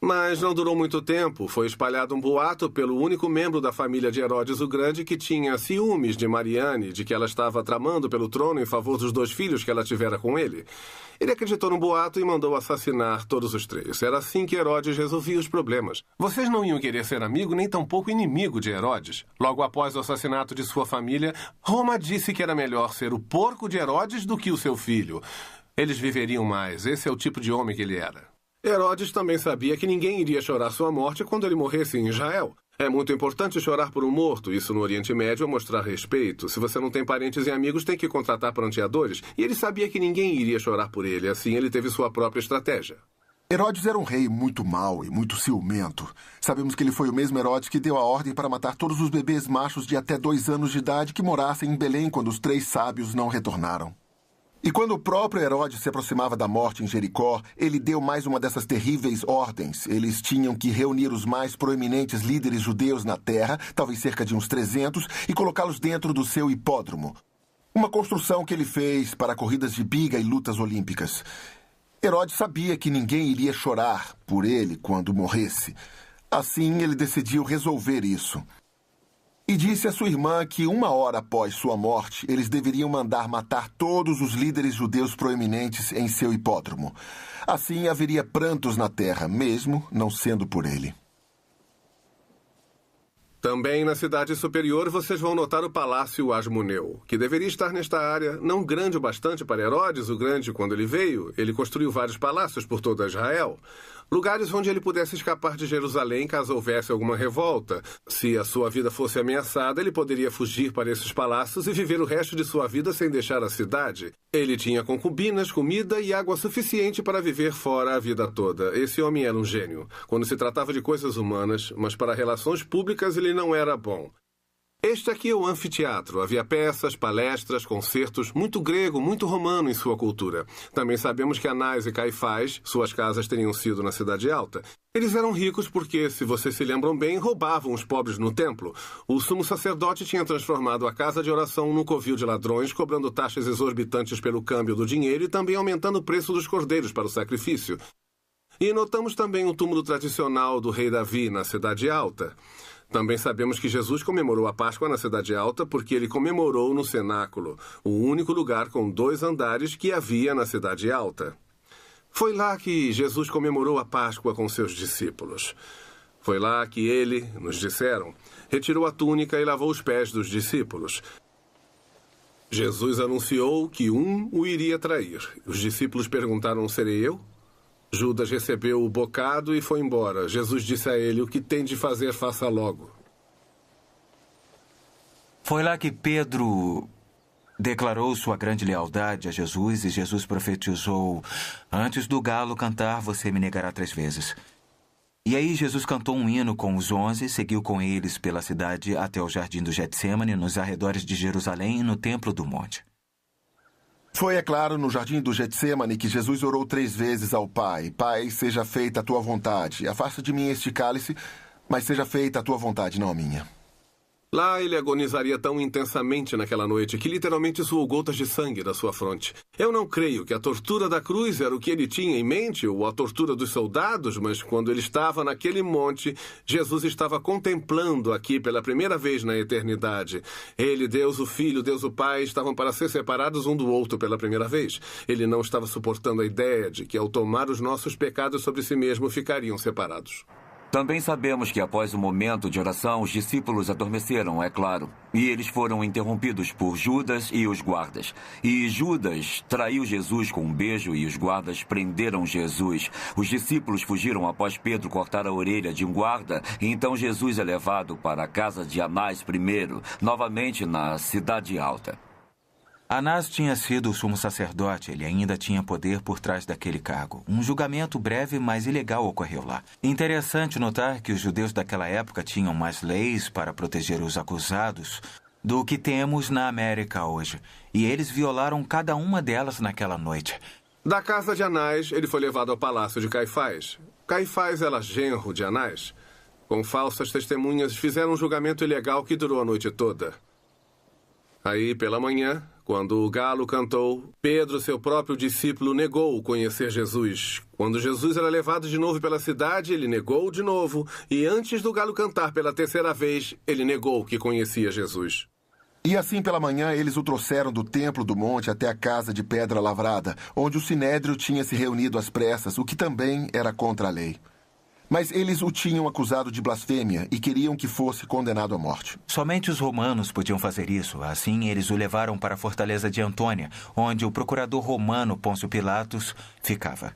Mas não durou muito tempo. Foi espalhado um boato pelo único membro da família de Herodes o Grande que tinha ciúmes de Mariane, de que ela estava tramando pelo trono em favor dos 2 filhos que ela tivera com ele. Ele acreditou no boato e mandou assassinar todos os 3. Era assim que Herodes resolvia os problemas. Vocês não iam querer ser amigo nem tampouco inimigo de Herodes. Logo após o assassinato de sua família, Roma disse que era melhor ser o porco de Herodes do que o seu filho. Eles viveriam mais. Esse é o tipo de homem que ele era. Herodes também sabia que ninguém iria chorar sua morte quando ele morresse em Israel. É muito importante chorar por um morto. Isso no Oriente Médio é mostrar respeito. Se você não tem parentes e amigos, tem que contratar pranteadores. E ele sabia que ninguém iria chorar por ele. Assim, ele teve sua própria estratégia. Herodes era um rei muito mau e muito ciumento. Sabemos que ele foi o mesmo Herodes que deu a ordem para matar todos os bebês machos de até 2 anos de idade que morassem em Belém quando os 3 sábios não retornaram. E quando o próprio Herodes se aproximava da morte em Jericó, ele deu mais uma dessas terríveis ordens. Eles tinham que reunir os mais proeminentes líderes judeus na terra, talvez cerca de uns 300, e colocá-los dentro do seu hipódromo. Uma construção que ele fez para corridas de biga e lutas olímpicas. Herodes sabia que ninguém iria chorar por ele quando morresse. Assim, ele decidiu resolver isso. E disse à sua irmã que 1 hora após sua morte, eles deveriam mandar matar todos os líderes judeus proeminentes em seu hipódromo. Assim haveria prantos na terra, mesmo não sendo por ele. Também na cidade superior vocês vão notar o Palácio Asmoneu, que deveria estar nesta área, não grande o bastante para Herodes o Grande quando ele veio. Ele construiu vários palácios por toda Israel. Lugares onde ele pudesse escapar de Jerusalém caso houvesse alguma revolta. Se a sua vida fosse ameaçada, ele poderia fugir para esses palácios e viver o resto de sua vida sem deixar a cidade. Ele tinha concubinas, comida e água suficiente para viver fora a vida toda. Esse homem era um gênio, quando se tratava de coisas humanas, mas para relações públicas ele não era bom. Este aqui é o anfiteatro. Havia peças, palestras, concertos, muito grego, muito romano em sua cultura. Também sabemos que Anás e Caifás, suas casas teriam sido na Cidade Alta. Eles eram ricos porque, se vocês se lembram bem, roubavam os pobres no templo. O sumo sacerdote tinha transformado a casa de oração num covil de ladrões, cobrando taxas exorbitantes pelo câmbio do dinheiro e também aumentando o preço dos cordeiros para o sacrifício. E notamos também o túmulo tradicional do rei Davi na Cidade Alta. Também sabemos que Jesus comemorou a Páscoa na Cidade Alta porque ele comemorou no cenáculo, o único lugar com 2 andares que havia na Cidade Alta. Foi lá que Jesus comemorou a Páscoa com seus discípulos. Foi lá que ele, nos disseram, retirou a túnica e lavou os pés dos discípulos. Jesus anunciou que um o iria trair. Os discípulos perguntaram: serei eu? Judas recebeu o bocado e foi embora. Jesus disse a ele: o que tem de fazer, faça logo. Foi lá que Pedro declarou sua grande lealdade a Jesus e Jesus profetizou: antes do galo cantar, você me negará 3 vezes. E aí Jesus cantou um hino com os 11, seguiu com eles pela cidade até o jardim do Getsêmani, nos arredores de Jerusalém e no templo do monte. Foi, é claro, no jardim do Getsêmani que Jesus orou 3 vezes ao Pai: Pai, seja feita a tua vontade. Afasta de mim este cálice, mas seja feita a tua vontade, não a minha. Lá ele agonizaria tão intensamente naquela noite que literalmente suou gotas de sangue da sua fronte. Eu não creio que a tortura da cruz era o que ele tinha em mente, ou a tortura dos soldados, mas quando ele estava naquele monte, Jesus estava contemplando aqui pela primeira vez na eternidade. Ele, Deus o Filho, Deus o Pai, estavam para ser separados um do outro pela primeira vez. Ele não estava suportando a ideia de que, ao tomar os nossos pecados sobre si mesmo, ficariam separados. Também sabemos que após o momento de oração, os discípulos adormeceram, é claro. E eles foram interrompidos por Judas e os guardas. E Judas traiu Jesus com um beijo e os guardas prenderam Jesus. Os discípulos fugiram após Pedro cortar a orelha de um guarda. E então Jesus é levado para a casa de Anás primeiro, novamente na Cidade Alta. Anás tinha sido o sumo sacerdote, ele ainda tinha poder por trás daquele cargo. Um julgamento breve, mas ilegal ocorreu lá. Interessante notar que os judeus daquela época tinham mais leis para proteger os acusados do que temos na América hoje. E eles violaram cada uma delas naquela noite. Da casa de Anás, ele foi levado ao palácio de Caifás. Caifás era genro de Anás. Com falsas testemunhas, fizeram um julgamento ilegal que durou a noite toda. Aí, pela manhã, Quando o galo cantou, Pedro, seu próprio discípulo, negou conhecer Jesus. Quando Jesus era levado de novo pela cidade, ele negou de novo. E antes do galo cantar pela terceira vez, ele negou que conhecia Jesus. E assim pela manhã eles o trouxeram do templo do monte até a casa de pedra lavrada, onde o sinédrio tinha se reunido às pressas, o que também era contra a lei. Mas eles o tinham acusado de blasfêmia e queriam que fosse condenado à morte. Somente os romanos podiam fazer isso. Assim, eles o levaram para a fortaleza de Antônia, onde o procurador romano Pôncio Pilatos ficava.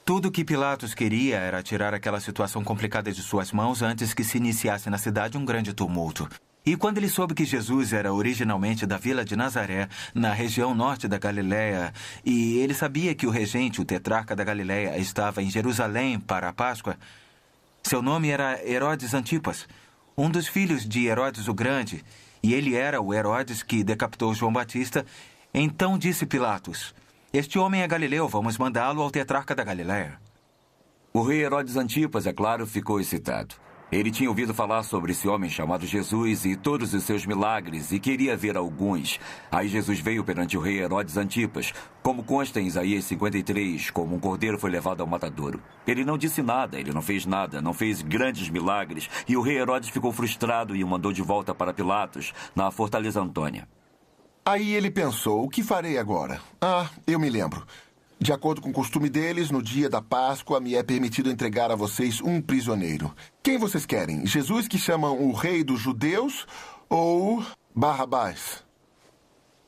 Tudo o que Pilatos queria era tirar aquela situação complicada de suas mãos antes que se iniciasse na cidade um grande tumulto. E quando ele soube que Jesus era originalmente da vila de Nazaré, na região norte da Galiléia, e ele sabia que o regente, o tetrarca da Galiléia, estava em Jerusalém para a Páscoa, seu nome era Herodes Antipas, um dos filhos de Herodes o Grande, e ele era o Herodes que decapitou João Batista. Então disse Pilatos: "Este homem é galileu, vamos mandá-lo ao tetrarca da Galiléia." O rei Herodes Antipas, é claro, ficou excitado. Ele tinha ouvido falar sobre esse homem chamado Jesus e todos os seus milagres e queria ver alguns. Aí Jesus veio perante o rei Herodes Antipas, como consta em Isaías 53, como um cordeiro foi levado ao matadouro. Ele não disse nada, ele não fez nada, não fez grandes milagres, e o rei Herodes ficou frustrado e o mandou de volta para Pilatos, na fortaleza Antônia. Aí ele pensou, o que farei agora? Eu me lembro. De acordo com o costume deles, no dia da Páscoa, me é permitido entregar a vocês um prisioneiro. Quem vocês querem? Jesus, que chamam o rei dos judeus, ou Barrabás?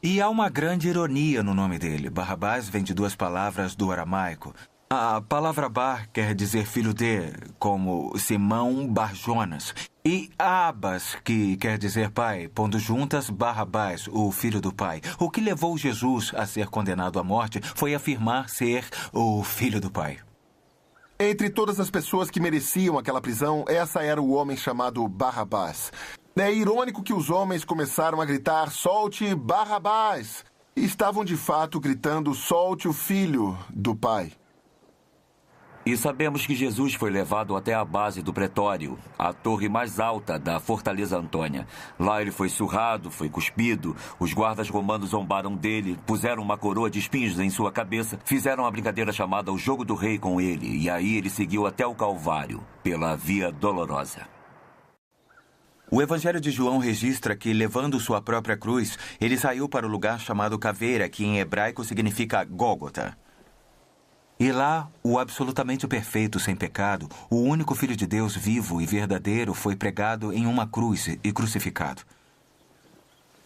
E há uma grande ironia no nome dele. Barrabás vem de duas palavras do aramaico. A palavra Bar quer dizer filho de, como Simão Bar-Jonas. E Abas, que quer dizer pai, pondo juntas Barrabás, o filho do pai. O que levou Jesus a ser condenado à morte foi afirmar ser o filho do pai. Entre todas as pessoas que mereciam aquela prisão, essa era o homem chamado Barrabás. É irônico que os homens começaram a gritar, solte Barrabás. E estavam de fato gritando, solte o filho do pai. E sabemos que Jesus foi levado até a base do pretório, a torre mais alta da fortaleza Antônia. Lá ele foi surrado, foi cuspido, os guardas romanos zombaram dele, puseram uma coroa de espinhos em sua cabeça, fizeram uma brincadeira chamada o Jogo do Rei com ele, e aí ele seguiu até o Calvário, pela Via Dolorosa. O Evangelho de João registra que, levando sua própria cruz, ele saiu para o lugar chamado Caveira, que em hebraico significa Gólgota. E lá, o absolutamente perfeito, sem pecado, o único Filho de Deus vivo e verdadeiro foi pregado em uma cruz e crucificado.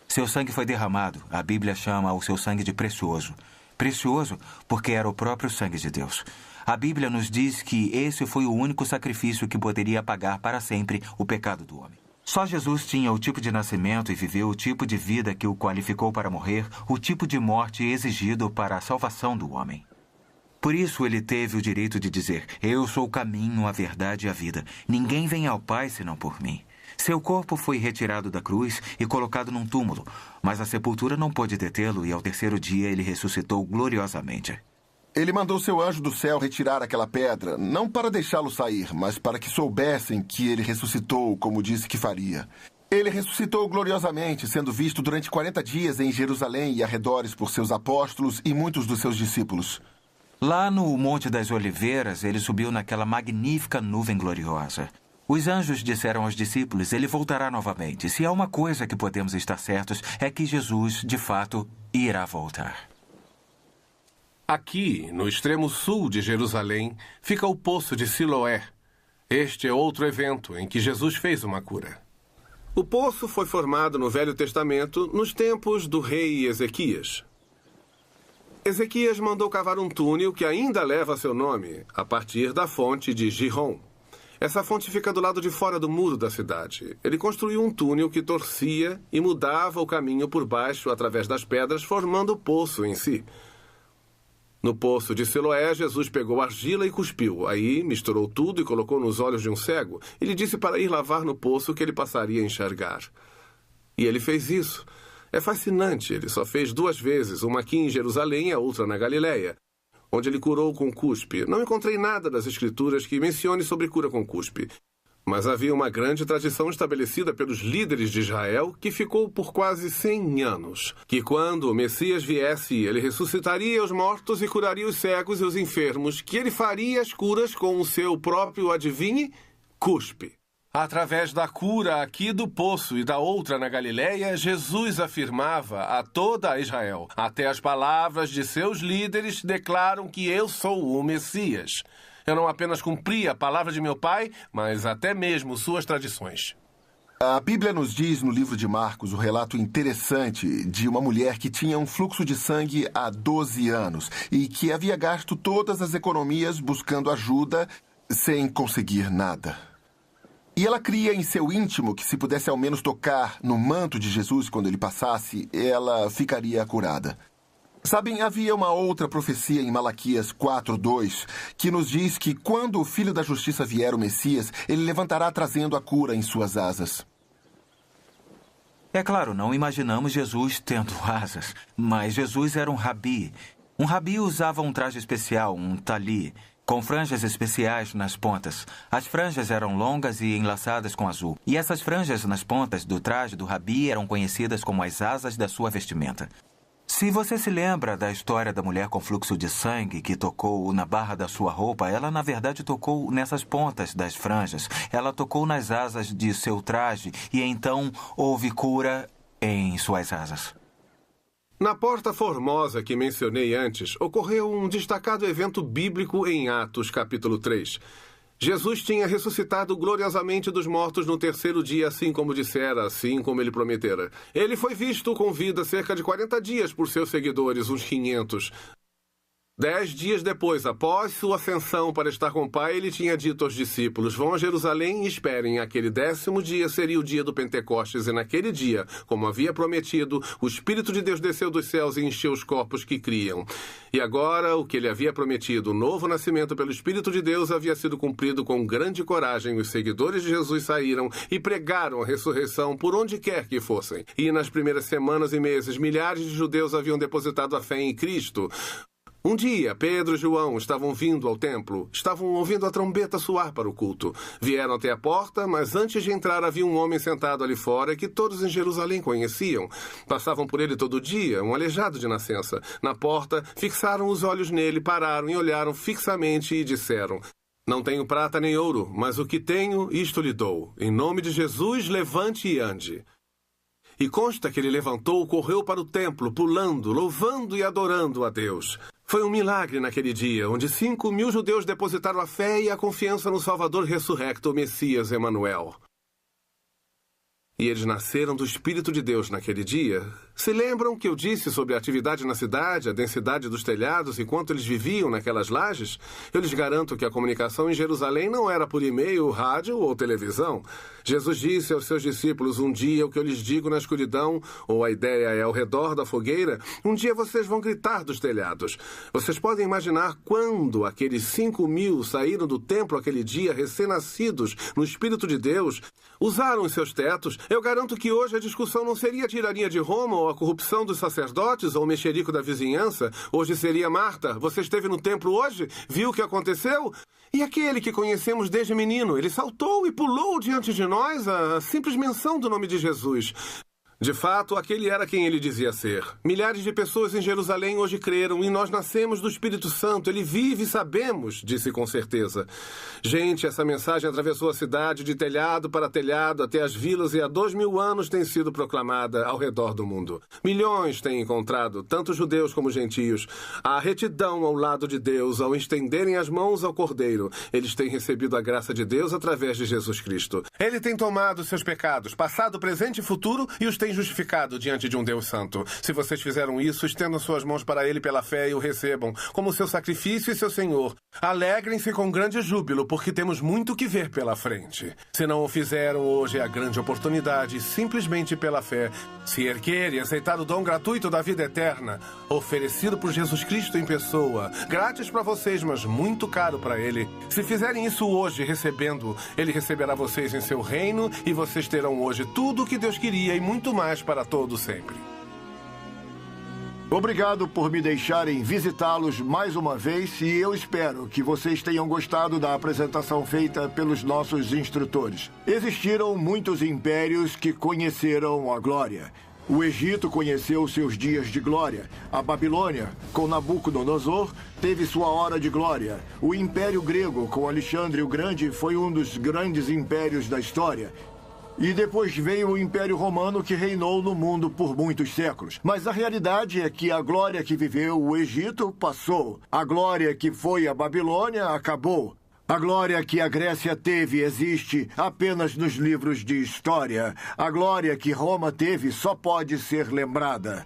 Seu sangue foi derramado. A Bíblia chama o seu sangue de precioso. Precioso porque era o próprio sangue de Deus. A Bíblia nos diz que esse foi o único sacrifício que poderia apagar para sempre o pecado do homem. Só Jesus tinha o tipo de nascimento e viveu o tipo de vida que o qualificou para morrer, o tipo de morte exigido para a salvação do homem. Por isso ele teve o direito de dizer, eu sou o caminho, a verdade e a vida. Ninguém vem ao Pai senão por mim. Seu corpo foi retirado da cruz e colocado num túmulo, mas a sepultura não pôde detê-lo e ao terceiro dia ele ressuscitou gloriosamente. Ele mandou seu anjo do céu retirar aquela pedra, não para deixá-lo sair, mas para que soubessem que ele ressuscitou, como disse que faria. Ele ressuscitou gloriosamente, sendo visto durante 40 dias em Jerusalém e arredores por seus apóstolos e muitos dos seus discípulos. Lá no Monte das Oliveiras, ele subiu naquela magnífica nuvem gloriosa. Os anjos disseram aos discípulos, ele voltará novamente. Se há uma coisa que podemos estar certos, é que Jesus, de fato, irá voltar. Aqui, no extremo sul de Jerusalém, fica o Poço de Siloé. Este é outro evento em que Jesus fez uma cura. O poço foi formado no Velho Testamento, nos tempos do rei Ezequias. Ezequias mandou cavar um túnel que ainda leva seu nome, a partir da fonte de Gihon. Essa fonte fica do lado de fora do muro da cidade. Ele construiu um túnel que torcia e mudava o caminho por baixo através das pedras, formando o poço em si. No poço de Siloé, Jesus pegou argila e cuspiu. Aí misturou tudo e colocou nos olhos de um cego. Ele disse para ir lavar no poço que ele passaria a enxergar. E ele fez isso. É fascinante, ele só fez 2 vezes, uma aqui em Jerusalém e a outra na Galiléia, onde ele curou com cuspe. Não encontrei nada das escrituras que mencione sobre cura com cuspe. Mas havia uma grande tradição estabelecida pelos líderes de Israel que ficou por quase 100 anos. Que quando o Messias viesse, ele ressuscitaria os mortos e curaria os cegos e os enfermos, que ele faria as curas com o seu próprio, adivinhe, cuspe. Através da cura aqui do poço e da outra na Galileia, Jesus afirmava a toda Israel: até as palavras de seus líderes declaram que eu sou o Messias. Eu não apenas cumpri a palavra de meu pai, mas até mesmo suas tradições. A Bíblia nos diz no livro de Marcos o relato interessante de uma mulher que tinha um fluxo de sangue há 12 anos e que havia gasto todas as economias buscando ajuda sem conseguir nada. E ela cria em seu íntimo que se pudesse ao menos tocar no manto de Jesus quando ele passasse, ela ficaria curada. Sabem, havia uma outra profecia em Malaquias 4:2 que nos diz que quando o Filho da Justiça vier, o Messias, ele levantará trazendo a cura em suas asas. É claro, não imaginamos Jesus tendo asas, mas Jesus era um rabi. Um rabi usava um traje especial, um tali, com franjas especiais nas pontas. As franjas eram longas e enlaçadas com azul. E essas franjas nas pontas do traje do rabi eram conhecidas como as asas da sua vestimenta. Se você se lembra da história da mulher com fluxo de sangue que tocou na barra da sua roupa, ela na verdade tocou nessas pontas das franjas. Ela tocou nas asas de seu traje e então houve cura em suas asas. Na Porta Formosa que mencionei antes, ocorreu um destacado evento bíblico em Atos, capítulo 3. Jesus tinha ressuscitado gloriosamente dos mortos no terceiro dia, assim como dissera, assim como ele prometera. Ele foi visto com vida cerca de 40 dias por seus seguidores, uns 500. 10 dias depois, após sua ascensão para estar com o Pai, ele tinha dito aos discípulos: vão a Jerusalém e esperem. Aquele 10º dia seria o dia do Pentecostes, e naquele dia, como havia prometido, o Espírito de Deus desceu dos céus e encheu os corpos que criam. E agora, o que ele havia prometido, o novo nascimento pelo Espírito de Deus, havia sido cumprido com grande coragem. Os seguidores de Jesus saíram e pregaram a ressurreição por onde quer que fossem. E nas primeiras semanas e meses, milhares de judeus haviam depositado a fé em Cristo. Um dia, Pedro e João estavam vindo ao templo. Estavam ouvindo a trombeta soar para o culto. Vieram até a porta, mas antes de entrar havia um homem sentado ali fora que todos em Jerusalém conheciam. Passavam por ele todo dia, um aleijado de nascença. Na porta, fixaram os olhos nele, pararam e olharam fixamente e disseram: não tenho prata nem ouro, mas o que tenho, isto lhe dou. Em nome de Jesus, levante e ande. E consta que ele levantou, correu para o templo, pulando, louvando e adorando a Deus. Foi um milagre naquele dia, onde 5.000 judeus depositaram a fé e a confiança no Salvador ressurrecto, o Messias Emanuel. E eles nasceram do Espírito de Deus naquele dia. Se lembram que eu disse sobre a atividade na cidade, a densidade dos telhados e quanto eles viviam naquelas lajes? Eu lhes garanto que a comunicação em Jerusalém não era por e-mail, rádio ou televisão. Jesus disse aos seus discípulos: um dia o que eu lhes digo na escuridão, ou a ideia é ao redor da fogueira, um dia vocês vão gritar dos telhados. Vocês podem imaginar quando aqueles 5.000 saíram do templo aquele dia, recém-nascidos no Espírito de Deus, usaram os seus tetos. Eu garanto que hoje a discussão não seria a tirania de Roma ou a corrupção dos sacerdotes ou o mexerico da vizinhança. Hoje seria: Marta, você esteve no templo hoje? Viu o que aconteceu? E aquele que conhecemos desde menino, ele saltou e pulou diante de nós a simples menção do nome de Jesus. De fato, aquele era quem ele dizia ser. Milhares de pessoas em Jerusalém hoje creram e nós nascemos do Espírito Santo. Ele vive, sabemos, disse com certeza. Gente, essa mensagem atravessou a cidade de telhado para telhado até as vilas e há 2.000 anos tem sido proclamada ao redor do mundo. Milhões têm encontrado, tanto judeus como gentios, a retidão ao lado de Deus ao estenderem as mãos ao Cordeiro. Eles têm recebido a graça de Deus através de Jesus Cristo. Ele tem tomado seus pecados, passado, presente e futuro, e os tem justificado diante de um Deus santo. Se vocês fizeram isso, estendam suas mãos para ele pela fé e o recebam como seu sacrifício e seu Senhor. Alegrem-se com grande júbilo, porque temos muito que ver pela frente. Se não o fizeram, hoje é a grande oportunidade, simplesmente pela fé, se erguer e aceitar o dom gratuito da vida eterna, oferecido por Jesus Cristo em pessoa, grátis para vocês, mas muito caro para ele. Se fizerem isso hoje, recebendo, ele receberá vocês em seu reino e vocês terão hoje tudo o que Deus queria e muito mais para todo sempre. Obrigado por me deixarem visitá-los mais uma vez e eu espero que vocês tenham gostado da apresentação feita pelos nossos instrutores. Existiram muitos impérios que conheceram a glória. O Egito conheceu seus dias de glória. A Babilônia, com Nabucodonosor, teve sua hora de glória. O Império Grego, com Alexandre o Grande, foi um dos grandes impérios da história. E depois veio o Império Romano, que reinou no mundo por muitos séculos. Mas a realidade é que a glória que viveu o Egito passou. A glória que foi a Babilônia acabou. A glória que a Grécia teve existe apenas nos livros de história. A glória que Roma teve só pode ser lembrada.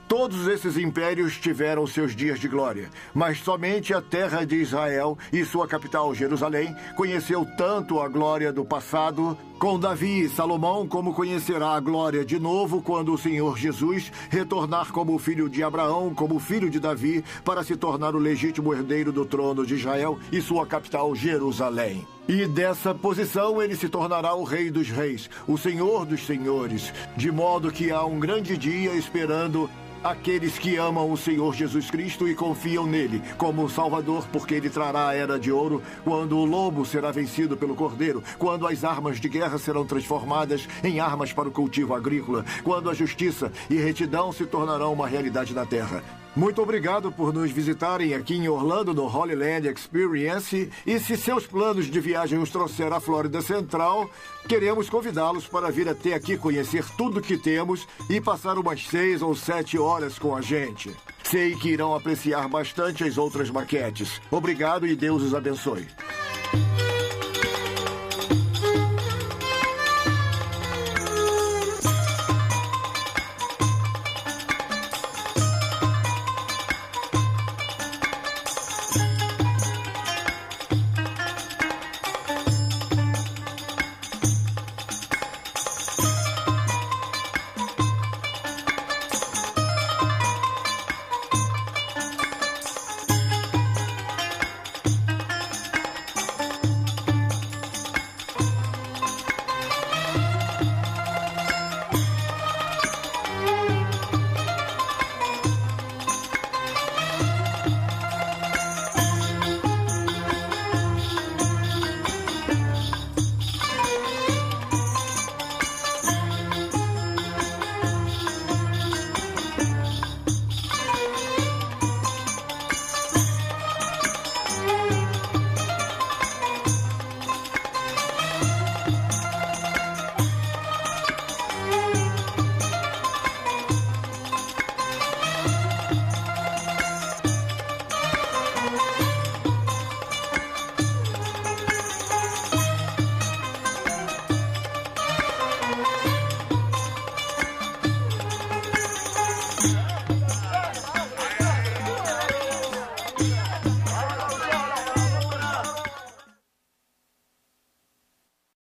Todos esses impérios tiveram seus dias de glória, mas somente a terra de Israel e sua capital, Jerusalém, conheceu tanto a glória do passado com Davi e Salomão, como conhecerá a glória de novo quando o Senhor Jesus retornar como filho de Abraão, como filho de Davi, para se tornar o legítimo herdeiro do trono de Israel e sua capital, Jerusalém. E dessa posição ele se tornará o Rei dos Reis, o Senhor dos Senhores, de modo que há um grande dia esperando aqueles que amam o Senhor Jesus Cristo e confiam nele como Salvador, porque ele trará a era de ouro, quando o lobo será vencido pelo cordeiro, quando as armas de guerra serão transformadas em armas para o cultivo agrícola, quando a justiça e retidão se tornarão uma realidade na terra. Muito obrigado por nos visitarem aqui em Orlando, no Holy Land Experience. E se seus planos de viagem os trouxer à Flórida Central, queremos convidá-los para vir até aqui conhecer tudo que temos e passar umas 6 ou 7 horas com a gente. Sei que irão apreciar bastante as outras maquetes. Obrigado e Deus os abençoe.